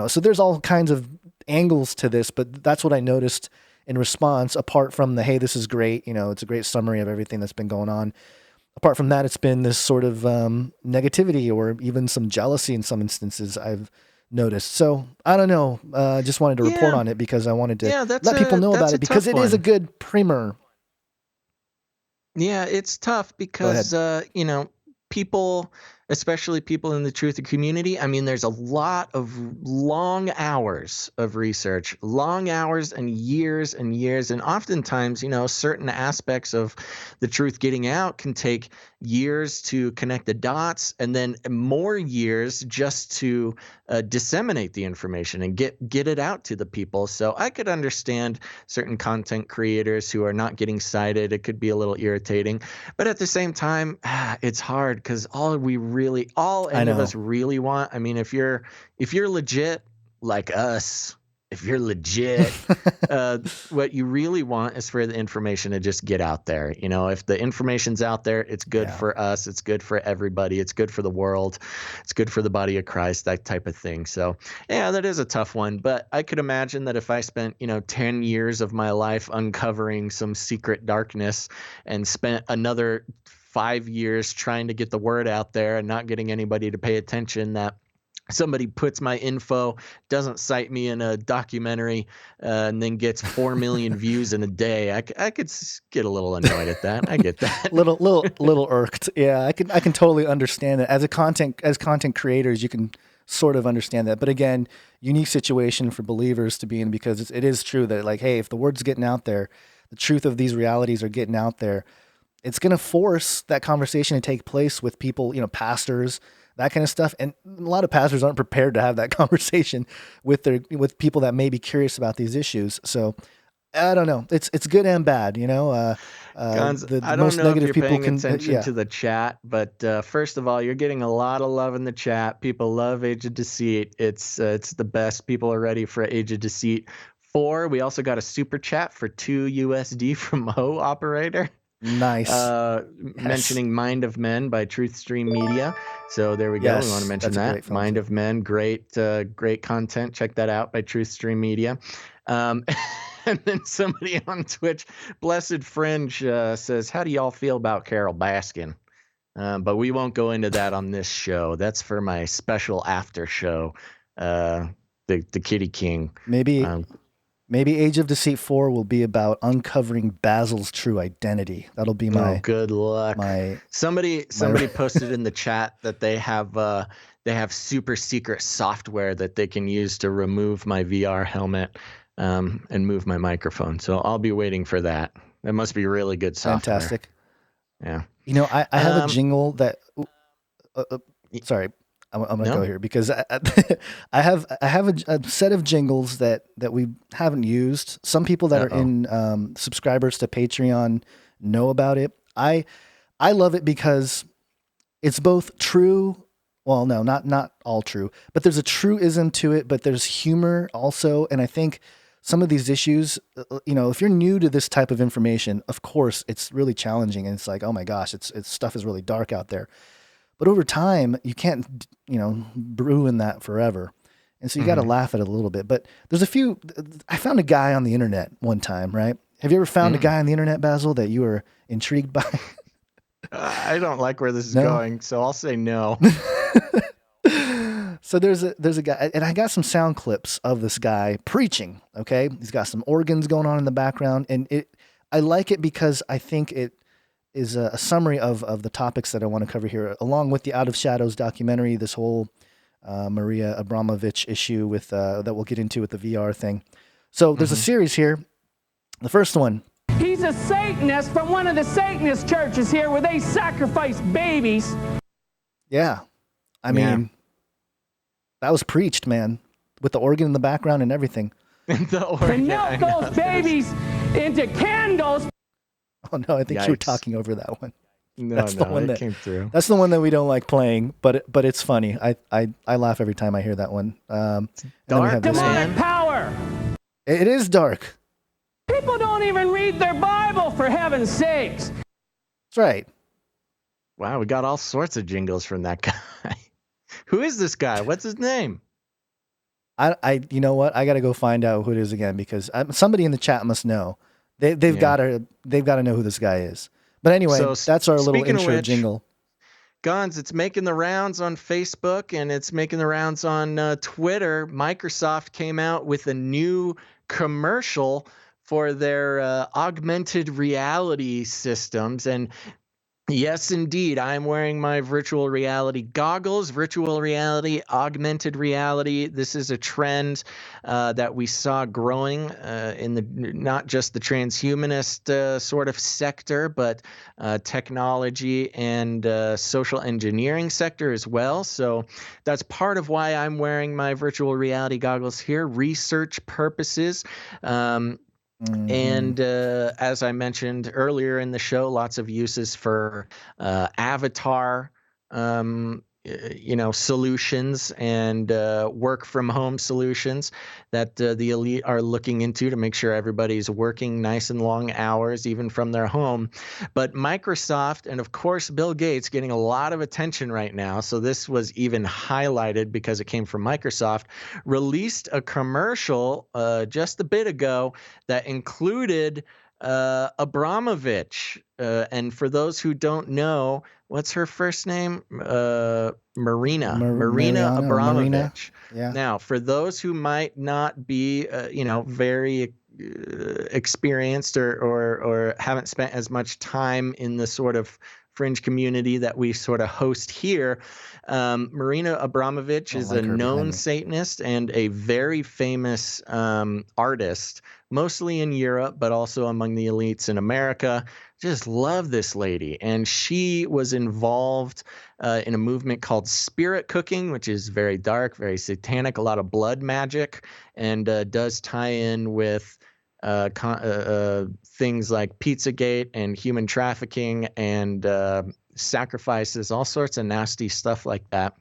so there's all kinds of angles to this, but that's what I noticed in response, apart from the, hey, this is great, it's a great summary of everything that's been going on. Apart from that, it's been this sort of negativity or even some jealousy in some instances I've noticed. So I don't know. Just wanted to report on it because I wanted to let people know about it because it is a good primer. Yeah, it's tough because, people, especially people in the truth community, I mean, there's a lot of long hours of research, long hours and years. And oftentimes, certain aspects of the truth getting out can take years to connect the dots and then more years just to disseminate the information and get it out to the people. So I could understand certain content creators who are not getting cited. It could be a little irritating, but at the same time, it's hard because all any of us really want. I mean, if you're legit like us, if you're legit, what you really want is for the information to just get out there. If the information's out there, it's good for us. It's good for everybody. It's good for the world. It's good for the body of Christ, that type of thing. So, yeah, that is a tough one. But I could imagine that if I spent, 10 years of my life uncovering some secret darkness and spent another 5 years trying to get the word out there and not getting anybody to pay attention, that somebody puts my info, doesn't cite me in a documentary, and then gets 4 million views in a day. I could get a little annoyed at that. I get that. little irked. Yeah, I can totally understand it. As content creators, you can sort of understand that. But again, unique situation for believers to be in, because it is true that, like, hey, if the word's getting out there, the truth of these realities are getting out there, it's going to force that conversation to take place with people, pastors, that kind of stuff. And a lot of pastors aren't prepared to have that conversation with people that may be curious about these issues. So I don't know. It's good and bad, Guns, the I don't most know negative if you're people paying can attention to the chat, but first of all, you're getting a lot of love in the chat. People love Age of Deceit. It's the best. People are ready for Age of Deceit 4. We also got a super chat for 2 USD from Ho Operator. Nice. Mentioning Mind of Men by Truthstream Media. So there we go. Yes, We want to mention that. Mind too. of Men, great content. Check that out by Truthstream Media. And then somebody on Twitch, Blessed Fringe, says, how do y'all feel about Carol Baskin? But we won't go into that on this show. That's for my special after show, the Kitty King. Maybe Age of Deceit 4 will be about uncovering Basil's true identity. That'll be my. Oh, good luck. Somebody posted in the chat that they have super secret software that they can use to remove my VR helmet and move my microphone. So I'll be waiting for that. That must be really good software. Fantastic. Yeah. I have a jingle that. Sorry. I'm going to go here because I have a set of jingles that we haven't used. Some people that are in subscribers to Patreon know about it. I love it because it's both true. Well, no, not all true, but there's a truism to it, but there's humor also. And I think some of these issues, if you're new to this type of information, of course, it's really challenging. And it's like, oh my gosh, it's stuff is really dark out there. But over time, you can't, brew in that forever. And so you got to laugh at it a little bit. But there's I found a guy on the internet one time, right? Have you ever found a guy on the internet, Basil, that you were intrigued by? I don't like where this is going, so I'll say no. So there's a guy, and I got some sound clips of this guy preaching, okay? He's got some organs going on in the background, and I like it because I think it is a summary of the topics that I want to cover here, along with the Out of Shadows documentary, this whole Maria Abramovich issue with that we'll get into with the VR thing. So there's a series here. The first one. He's a Satanist from one of the Satanist churches here where they sacrifice babies. Yeah. I mean, that was preached, man, with the organ in the background and everything. And milk those babies into candles. Oh, no, I think you were talking over that one. No, that's the one that came through. That's the one that we don't like playing, but it's funny. I laugh every time I hear that one. Dark demonic power. It is dark. People don't even read their Bible, for heaven's sakes. That's right. Wow, we got all sorts of jingles from that guy. Who is this guy? What's his name? You know what? I got to go find out who it is again, because somebody in the chat must know. They've got to know who this guy is. But anyway, that's our little intro jingle. Guns, it's making the rounds on Facebook and it's making the rounds on Twitter. Microsoft came out with a new commercial for their augmented reality systems. And yes, indeed, I'm wearing my virtual reality goggles, virtual reality, augmented reality. This is a trend that we saw growing in the not just the transhumanist sort of sector, but technology and social engineering sector as well. So that's part of why I'm wearing my virtual reality goggles here, research purposes. And as I mentioned earlier in the show, lots of uses for avatar, solutions and work from home solutions that the elite are looking into to make sure everybody's working nice and long hours, even from their home. But Microsoft and, of course, Bill Gates getting a lot of attention right now. So this was even highlighted because it came from Microsoft, released a commercial just a bit ago that included Abramovich. And for those who don't know, what's her first name? Marina Abramovich. Yeah. Now, for those who might not be, very experienced or haven't spent as much time in the sort of fringe community that we sort of host here, Marina Abramovich is a known Satanist and a very famous artist, mostly in Europe, but also among the elites in America. Just love this lady. And she was involved in a movement called spirit cooking, which is very dark, very satanic, a lot of blood magic, and does tie in with things like Pizzagate and human trafficking and sacrifices, all sorts of nasty stuff like that.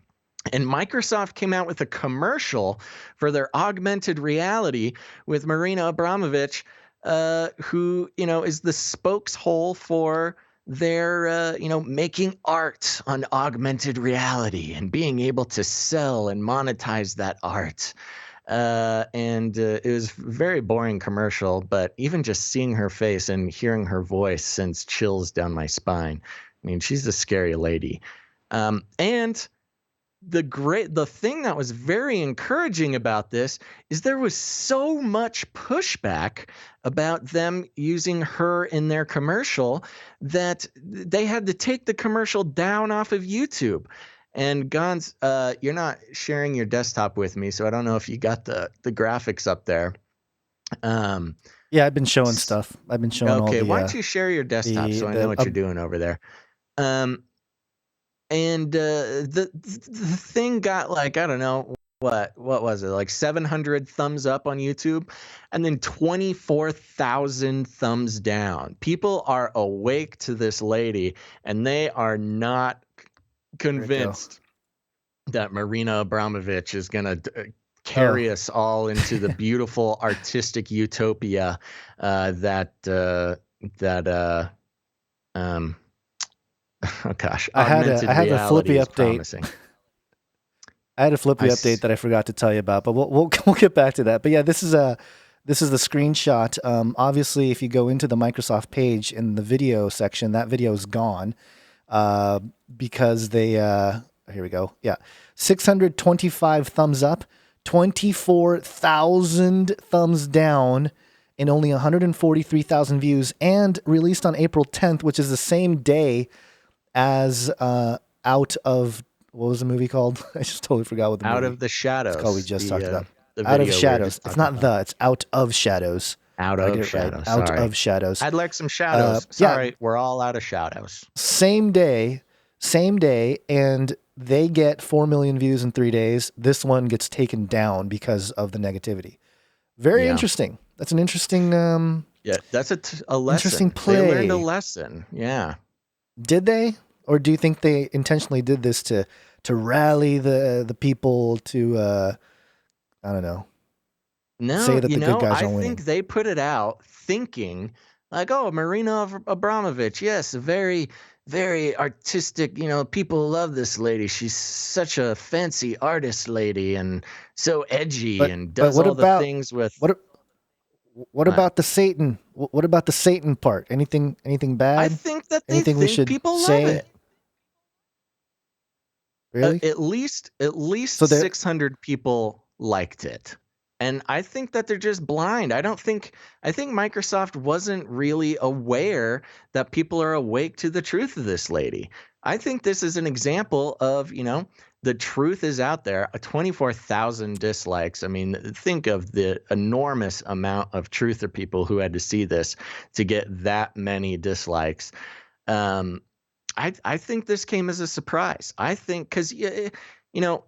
And Microsoft came out with a commercial for their augmented reality with Marina Abramovich, who, is the spokeshole for their, making art on augmented reality and being able to sell and monetize that art. And it was a very boring commercial, but even just seeing her face and hearing her voice sends chills down my spine. I mean, she's a scary lady. And the thing that was very encouraging about this is there was so much pushback about them using her in their commercial that they had to take the commercial down off of YouTube. And Gons, you're not sharing your desktop with me, so I don't know if you got the graphics up there. Yeah, I've been showing stuff. I've been showing all the... why don't you share your desktop so I know what you're doing over there? And the thing got like, I don't know, what was it, like 700 thumbs up on YouTube and then 24,000 thumbs down. People are awake to this lady and they are not convinced that Marina Abramovich is going to carry us all into the beautiful artistic utopia oh gosh, I had a Flippy update. Promising. I had a Flippy update that I forgot to tell you about, but we'll get back to that. But yeah, this is the screenshot. Obviously, if you go into the Microsoft page in the video section, that video is gone because they here we go. Yeah, 625 thumbs up, 24,000 thumbs down, and only 143,000 views, and released on April 10th, which is the same day as Out of, what was the movie called? I just totally forgot what the movie. Out of the Shadows. It's called, we just talked about. the Out of video we were shadows. just It's talking not about. it's out of shadows. Out I of get it right. shadows. Out Sorry. of shadows. I'd like some shadows. Yeah. Sorry, we're all out of shadows. Same day, and they get 4 million views in 3 days. This one gets taken down because of the negativity. Very interesting. That's an interesting. Yeah, that's a lesson. Interesting play. They learned a lesson. Yeah. Did they, or do you think they intentionally did this to rally the people to? I don't know. No, say that the good guys I are winning. think they put it out thinking like, oh, Marina Abramovich, yes, a very, very artistic, people love this lady. She's such a fancy artist lady and so edgy and does what all about, the things with what about the Satan? What about the Satan part? Anything bad? I think that they Anything we think should people say? love it. Really? At least So 600 people liked it. And I think that they're just blind. I think Microsoft wasn't really aware that people are awake to the truth of this lady. I think this is an example of, the truth is out there. 24,000 dislikes. I mean, think of the enormous amount of truther people who had to see this to get that many dislikes. I think this came as a surprise. I think because,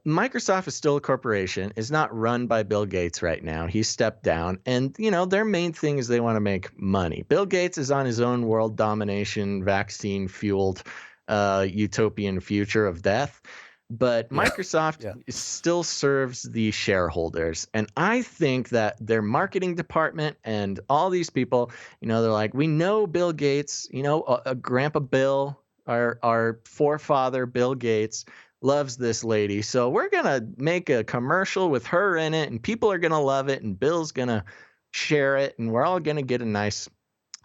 Microsoft is still a corporation, is not run by Bill Gates right now. He stepped down and, their main thing is they want to make money. Bill Gates is on his own world domination, vaccine fueled utopian future of death. But Microsoft still serves the shareholders. And I think that their marketing department and all these people, they're like, we know Bill Gates, Grandpa Bill, our forefather Bill Gates loves this lady. So we're going to make a commercial with her in it and people are going to love it and Bill's going to share it and we're all going to get a nice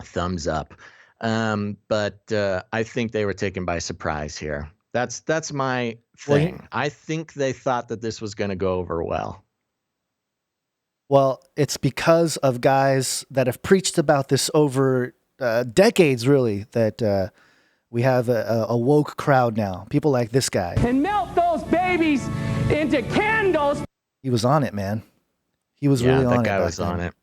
thumbs up. But I think they were taken by surprise here. That's my thing. I think they thought that this was going to go over well. Well, it's because of guys that have preached about this over decades, really, that we have a woke crowd now. People like this guy. And melt those babies into candles. He was on it, man. He was really on it. That guy was on it.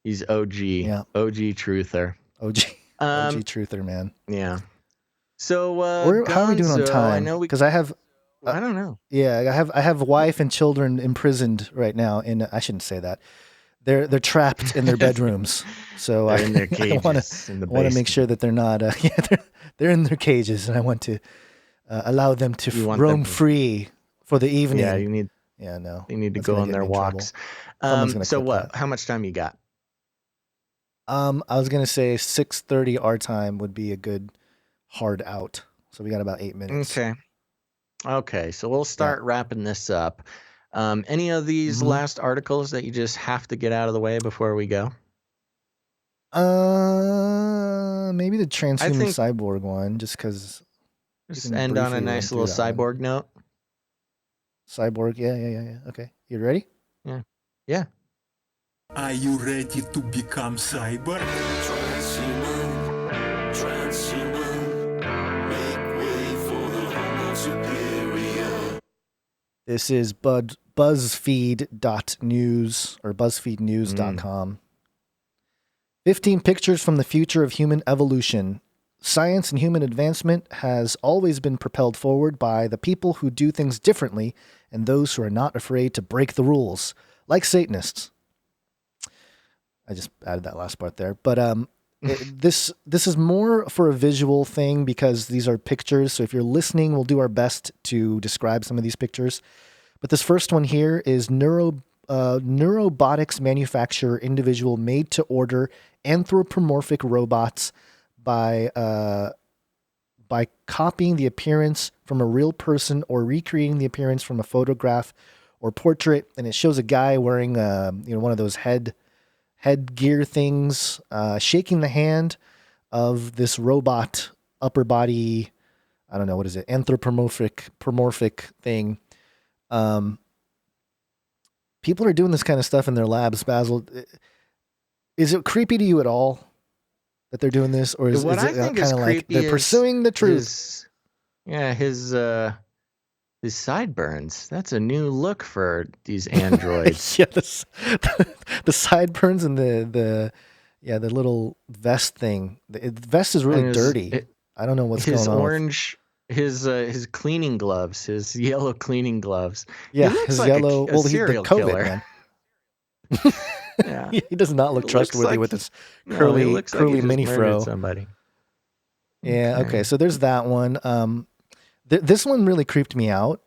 He's OG. Yeah. OG truther. OG truther, man. Yeah. So how are we doing on time? Because I have I don't know. Yeah, I have wife and children imprisoned right now I shouldn't say that. They're trapped in their bedrooms. So they're in their cages. I want to make sure that they're not they're in their cages and I want to allow them to roam free for the evening. Yeah, you need They need to go on their walks. So what? How much time you got? I was going to say 6:30 our time would be a good hard out. So we got about 8 minutes. Okay. So we'll start wrapping this up. Any of these last articles that you just have to get out of the way before we go? Maybe the transhuman cyborg one, just because. Just end on a nice little cyborg note. Cyborg, yeah. Okay, you ready? Yeah. Are you ready to become cyborg? This is BuzzFeed.news or BuzzFeedNews.com. 15 pictures from the future of human evolution. Science and human advancement has always been propelled forward by the people who do things differently and those who are not afraid to break the rules, like Satanists. I just added that last part there. But this is more for a visual thing because these are pictures. So if you're listening, we'll do our best to describe some of these pictures. But this first one here is neurobotics manufacturer individual made to order anthropomorphic robots by copying the appearance from a real person or recreating the appearance from a photograph or portrait. And it shows a guy wearing one of those headgear things, shaking the hand of this robot upper body, I don't know, what is it? Anthropomorphic thing. People are doing this kind of stuff in their labs, Basil. Is it creepy to you at all that they're doing this? Or is it kind of like they're pursuing the truth? His His sideburns. That's a new look for these androids. Yeah, the sideburns and the little vest thing. The vest is really And dirty. I don't know what's his going on orange, his cleaning gloves, his yellow cleaning gloves. He yeah, looks his like yellow. a Well, he's the serial COVID killer. man. Yeah, He does not look he looks trustworthy like with his no, he curly looks like he just mini murdered fro. somebody. Yeah. Okay. So there's that one. This one really creeped me out.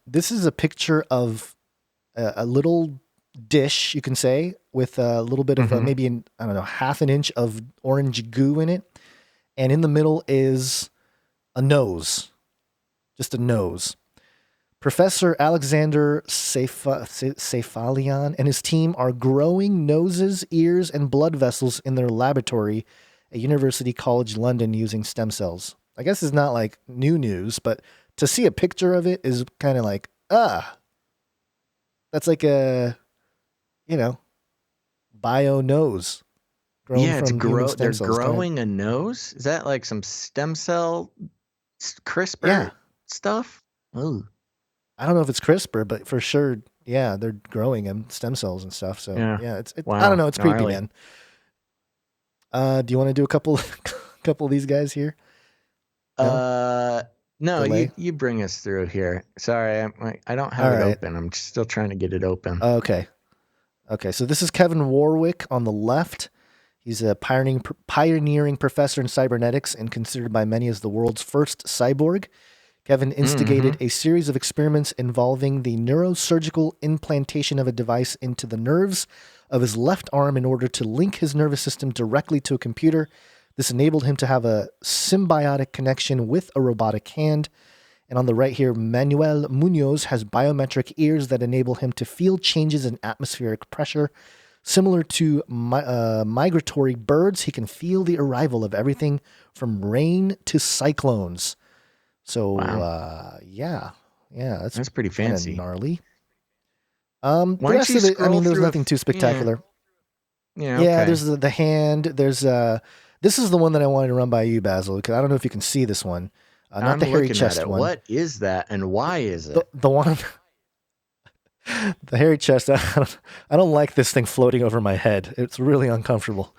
This is a picture of a little dish, you can say, with a little bit of maybe I don't know, half an inch of orange goo in it, and in the middle is a nose, just a nose. Professor Alexander Sefalian and his team are growing noses, ears, and blood vessels in their laboratory at University College London using stem cells. I guess it's not like new news, but to see a picture of it is kind of like, that's like a, bio nose grown Yeah, from human stem they're cells. growing a nose. Is that like some stem cell CRISPR Yeah. stuff? Oh, I don't know if it's CRISPR, but for sure, yeah, they're growing them stem cells and stuff. So yeah. it's I Wow, don't know, it's creepy, gnarly. man. Do you want to do a couple of these guys here? No, Delay? you bring us through here. Sorry, I don't have All it right. open. I'm still trying to get it open. Okay. So this is Kevin Warwick on the left. He's a pioneering professor in cybernetics and considered by many as the world's first cyborg. Kevin instigated a series of experiments involving the neurosurgical implantation of a device into the nerves of his left arm in order to link his nervous system directly to a computer. This enabled him to have a symbiotic connection with a robotic hand. And on the right here, Manuel Munoz has biometric ears that enable him to feel changes in atmospheric pressure. Similar to migratory birds, he can feel the arrival of everything from rain to cyclones. So, Wow. that's pretty fancy. gnarly. Why the rest of it, I mean, there's nothing too spectacular. Yeah, okay. There's the hand. There's this is the one that I wanted to run by you, Basil, because I don't know if you can see this one. Not I'm the hairy looking chest at it. one. What is that, and why is it? The one, the hairy chest. I don't like this thing floating over my head. It's really uncomfortable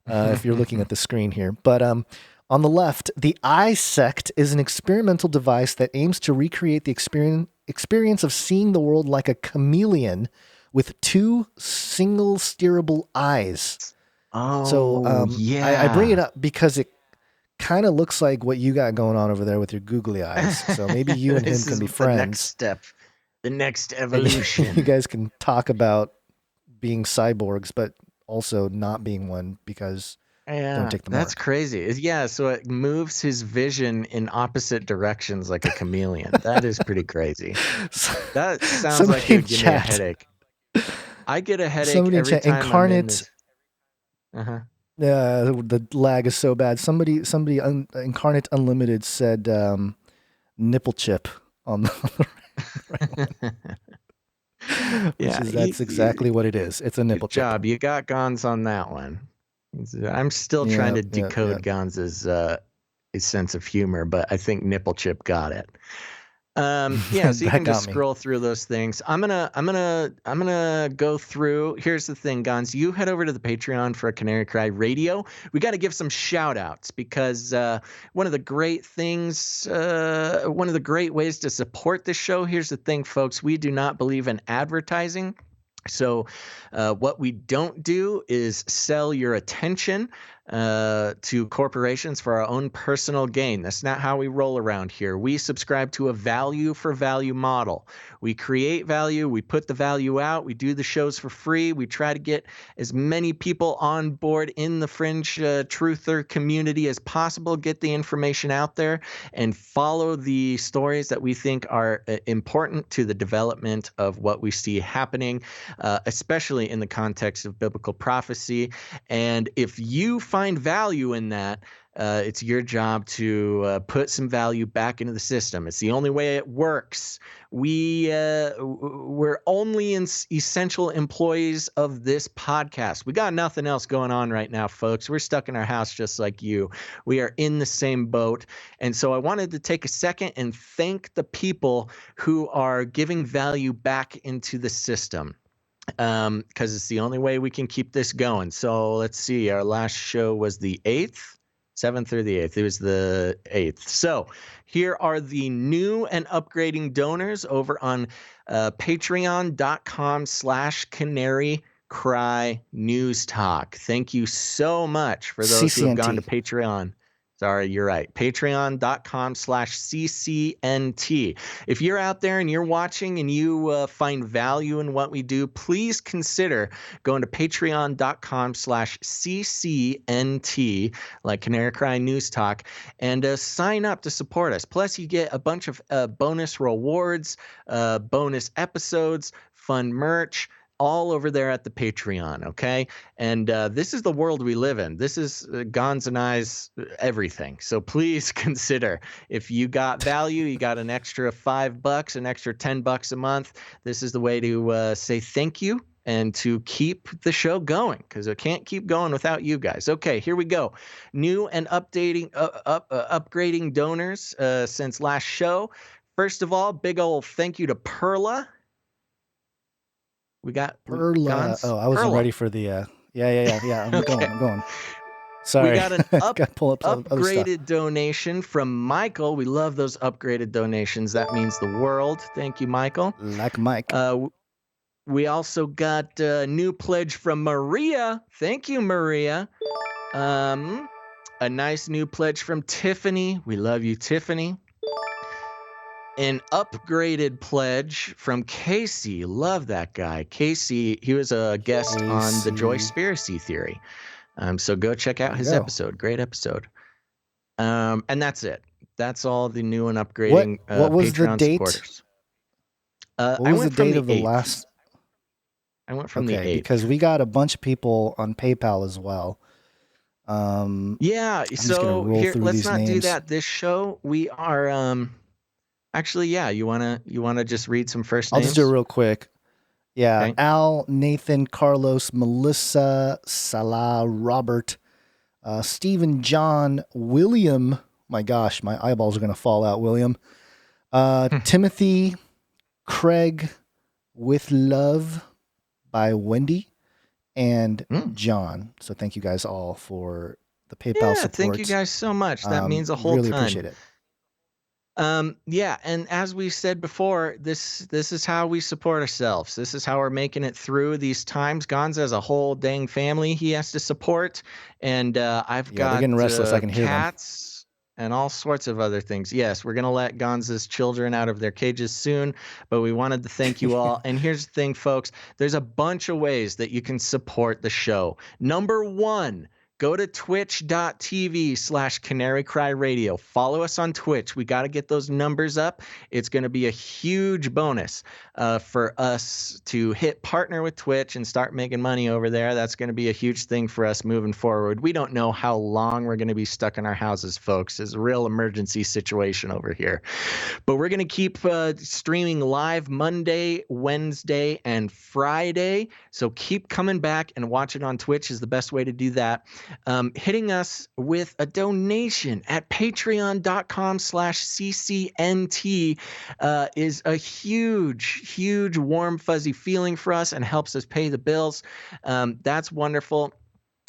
if you're looking at the screen here. But on the left, the iSect is an experimental device that aims to recreate the experience of seeing the world like a chameleon with two single steerable eyes. Oh, so yeah. I bring it up because it kind of looks like what you got going on over there with your googly eyes. So maybe you and him can be friends. The next step, the next evolution. You guys can talk about being cyborgs, but also not being one because don't take the mark. That's crazy. Yeah, so it moves his vision in opposite directions like a chameleon. That is pretty crazy. That sounds like it would give me a headache. I get a headache every time Incarnate. I'm in The lag is so bad. Somebody, Incarnate Unlimited said nipple chip on the right one. That's exactly what it is. It's a nipple chip. Good job. You got Gons on that one. I'm still trying to decode Gons's his sense of humor, but I think nipple chip got it. So you can just scroll through those things. I'm gonna go through. Here's the thing, Gons. You head over to the Patreon for Canary Cry Radio. We got to give some shout outs because one of the great ways to support the show. Here's the thing, folks. We do not believe in advertising. So what we don't do is sell your attention to corporations for our own personal gain. That's not how we roll around here. We subscribe to a value for value model. We create value. We put the value out. We do the shows for free. We try to get as many people on board in the fringe truther community as possible, get the information out there, and follow the stories that we think are important to the development of what we see happening, especially in the context of biblical prophecy. And if you find find value in that, it's your job to put some value back into the system. It's the only way it works. We're only essential employees of this podcast. We got nothing else going on right now, folks. We're stuck in our house just like you. We are in the same boat. And so I wanted to take a second and thank the people who are giving value back into the system, because it's the only way we can keep this going. So let's see. Our last show was the 8th. 7th or the 8th. It was the 8th. So here are the new and upgrading donors over on patreon.com/Canary Cry News Talk. Thank you so much for those who have gone to Patreon. Sorry, you're right. Patreon.com/CCNT. If you're out there and you're watching and you find value in what we do, please consider going to patreon.com/CCNT, like Canary Cry News Talk, and sign up to support us. Plus, you get a bunch of bonus rewards, bonus episodes, fun merch, all over there at the Patreon, okay? And this is the world we live in. This is Gonz and I's everything. So please consider, if you got value, you got an extra $5, an extra $10 a month, this is the way to say thank you and to keep the show going, because it can't keep going without you guys. Okay, here we go. New and upgrading donors since last show. First of all, big old thank you to Perla. We got Perla. Oh, I wasn't ready for the. Yeah. I'm going. Sorry. We got an upgraded donation from Michael. We love those upgraded donations. That means the world. Thank you, Michael. Like Mike. We also got a new pledge from Maria. Thank you, Maria. A nice new pledge from Tiffany. We love you, Tiffany. An upgraded pledge from Casey. Love that guy. Casey, he was a guest on the Joyspiracy Theory. So go check out his episode. Great episode. And that's it. That's all the new and upgrading what was Patreon the date? Supporters. What was the date of the last? I went from the 8th. Because we got a bunch of people on PayPal as well. Yeah, so here, let's not do that this show. We are actually, yeah, you wanna just read some first names? I'll just do it real quick. Yeah, Okay. Al, Nathan, Carlos, Melissa, Salah, Robert, Stephen, John, William. My gosh, my eyeballs are gonna fall out. William, Timothy, Craig, With Love by Wendy, and John. So thank you guys all for the PayPal support. Thank you guys so much. That means a whole really ton. Appreciate it. Yeah, and as we said before, this is how we support ourselves. This is how we're making it through these times. Gonz has a whole dang family he has to support, and I've got they're getting restless. I can hear them. cats and all sorts of other things. Yes, we're gonna let Gonz's children out of their cages soon, but we wanted to thank you all. And here's the thing, folks: there's a bunch of ways that you can support the show. Number one, go to twitch.tv/Canary Cry Radio. Follow us on Twitch. We got to get those numbers up. It's going to be a huge bonus for us to hit partner with Twitch and start making money over there. That's going to be a huge thing for us moving forward. We don't know how long we're going to be stuck in our houses, folks. It's a real emergency situation over here. But we're going to keep streaming live Monday, Wednesday, and Friday. So keep coming back and watch it on Twitch is the best way to do that. Hitting us with a donation at patreon.com/CCNT is a huge, warm, fuzzy feeling for us and helps us pay the bills. That's wonderful.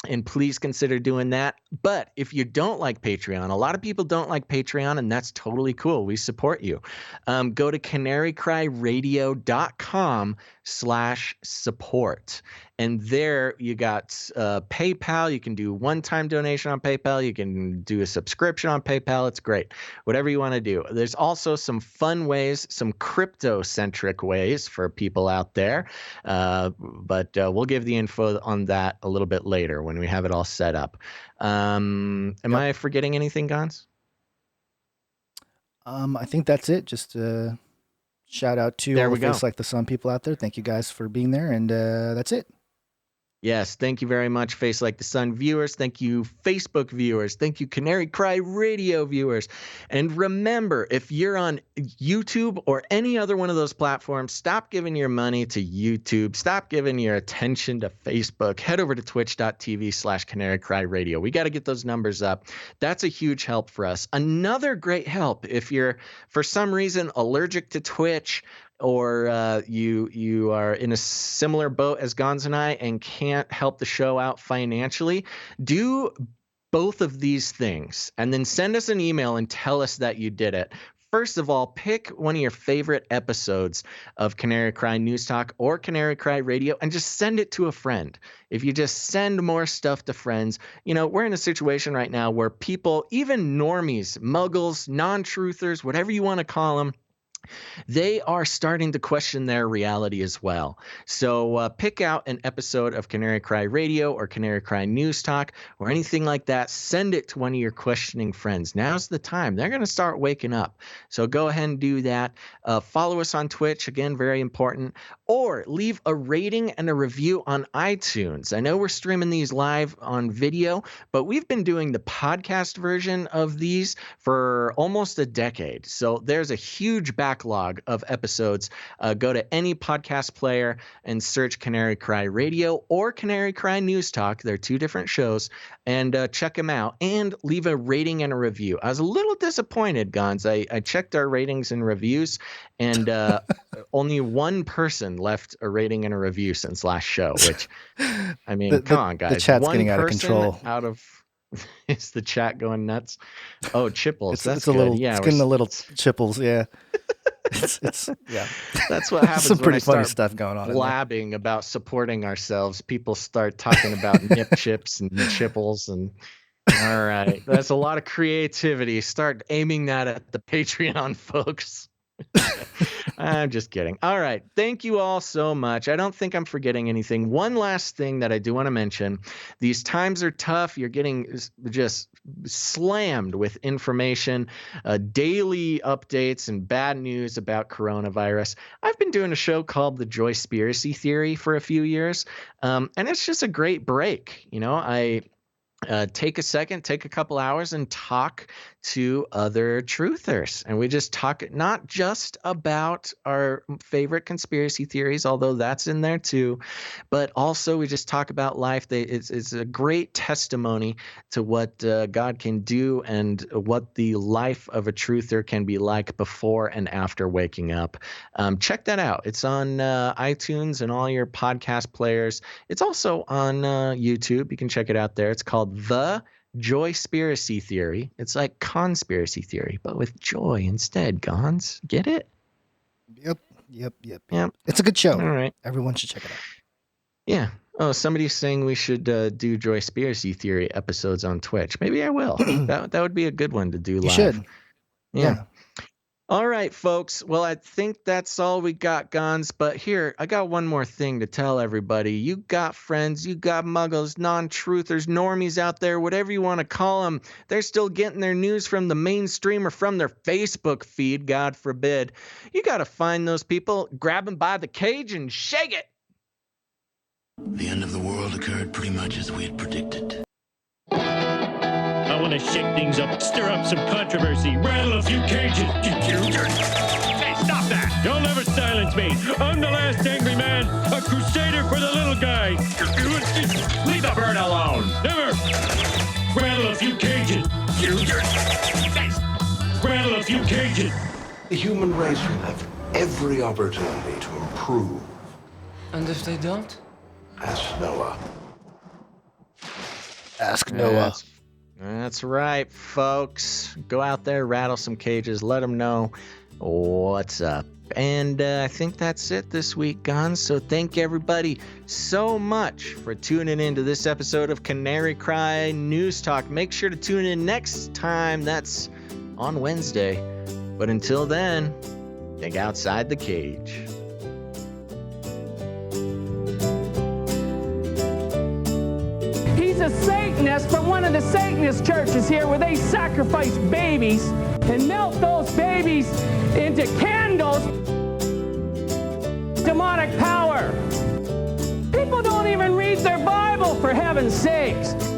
And please consider doing that. But if you don't like Patreon, a lot of people don't like Patreon, and that's totally cool. We support you. Go to canarycryradio.com/support. And there you got PayPal. You can do one-time donation on PayPal. You can do a subscription on PayPal. It's great. Whatever you want to do. There's also some fun ways, some crypto-centric ways for people out there. But we'll give the info on that a little bit later when we have it all set up. Am I forgetting anything, Gonz? I think that's it. Just shout out to all the Face Like the Sun people out there. Thank you guys for being there. And that's it. Yes, thank you very much, Face Like the Sun viewers. Thank you, Facebook viewers. Thank you, Canary Cry Radio viewers. And remember, if you're on YouTube or any other one of those platforms, stop giving your money to YouTube. Stop giving your attention to Facebook. Head over to twitch.tv/Canary Cry Radio. We got to get those numbers up. That's a huge help for us. Another great help, if you're, for some reason, allergic to Twitch, or you are in a similar boat as Gons and I and can't help the show out financially, do both of these things and then send us an email and tell us that you did it. First of all, pick one of your favorite episodes of Canary Cry News Talk or Canary Cry Radio and just send it to a friend. If you just send more stuff to friends, we're in a situation right now where people, even normies, muggles, non-truthers, whatever you want to call them, they are starting to question their reality as well. So pick out an episode of Canary Cry Radio or Canary Cry News Talk or anything like that. Send it to one of your questioning friends. Now's the time. They're going to start waking up. So go ahead and do that. Follow us on Twitch. Again, very important. Or leave a rating and a review on iTunes. I know we're streaming these live on video, but we've been doing the podcast version of these for almost a decade. So there's a huge backlog of episodes. Go to any podcast player and search Canary Cry Radio or Canary Cry News Talk. They're two different shows, and check them out and leave a rating and a review. I was a little disappointed, Gons. I checked our ratings and reviews, and only one person left a rating and a review since last show, which, I mean, come on, guys. The chat's one getting out of control. Is the chat going nuts? Oh, Chipples. It's a little, yeah, it's getting a little Chipples. Yeah. It's yeah. That's what happens. Some pretty when I funny start stuff going on. Blabbing about supporting ourselves. People start talking about nip chips and chipples, and all right, that's a lot of creativity. Start aiming that at the Patreon folks. I'm just kidding. All right. Thank you all so much. I don't think I'm forgetting anything. One last thing that I do want to mention. These times are tough. You're getting just slammed with information, daily updates and bad news about coronavirus. I've been doing a show called The Joyspiracy Theory for a few years, and it's just a great break. I take a couple hours and talk to other truthers, and we just talk not just about our favorite conspiracy theories, although that's in there too, but also we just talk about life. It's a great testimony to what God can do and what the life of a truther can be like before and after waking up. Check that out. It's on iTunes and all your podcast players. It's also on YouTube. You can check it out there. It's called The Joyspiracy Theory. It's like conspiracy theory, but with joy instead, Gons. Get it? Yep. It's a good show. All right. Everyone should check it out. Yeah. Oh, somebody's saying we should do Joyspiracy Theory episodes on Twitch. Maybe I will. that would be a good one to do live. You should. Yeah. All right, folks. Well, I think that's all we got, Gons. But here, I got one more thing to tell everybody. You got friends, you got muggles, non-truthers, normies out there, whatever you want to call them. They're still getting their news from the mainstream or from their Facebook feed, God forbid. You got to find those people, grab them by the cage and shake it. The end of the world occurred pretty much as we had predicted. I want to shake things up, stir up some controversy, rattle a few cages. Hey, stop that! You'll never silence me. I'm the last angry man, a crusader for the little guy. Leave the bird alone. Never. Rattle a few cages. Rattle a few cages. The human race will have every opportunity to improve. And if they don't? Ask Noah. Ask Noah. That's right, folks. Go out there, rattle some cages, let them know what's up. And I think that's it this week, Gons. So thank everybody so much for tuning into this episode of Canary Cry News Talk. Make sure to tune in next time. That's on Wednesday. But until then, think outside the cage. He's a Satanist from one of the Satanist churches here where they sacrifice babies and melt those babies into candles. Demonic power. People don't even read their Bible. for heaven's sakes.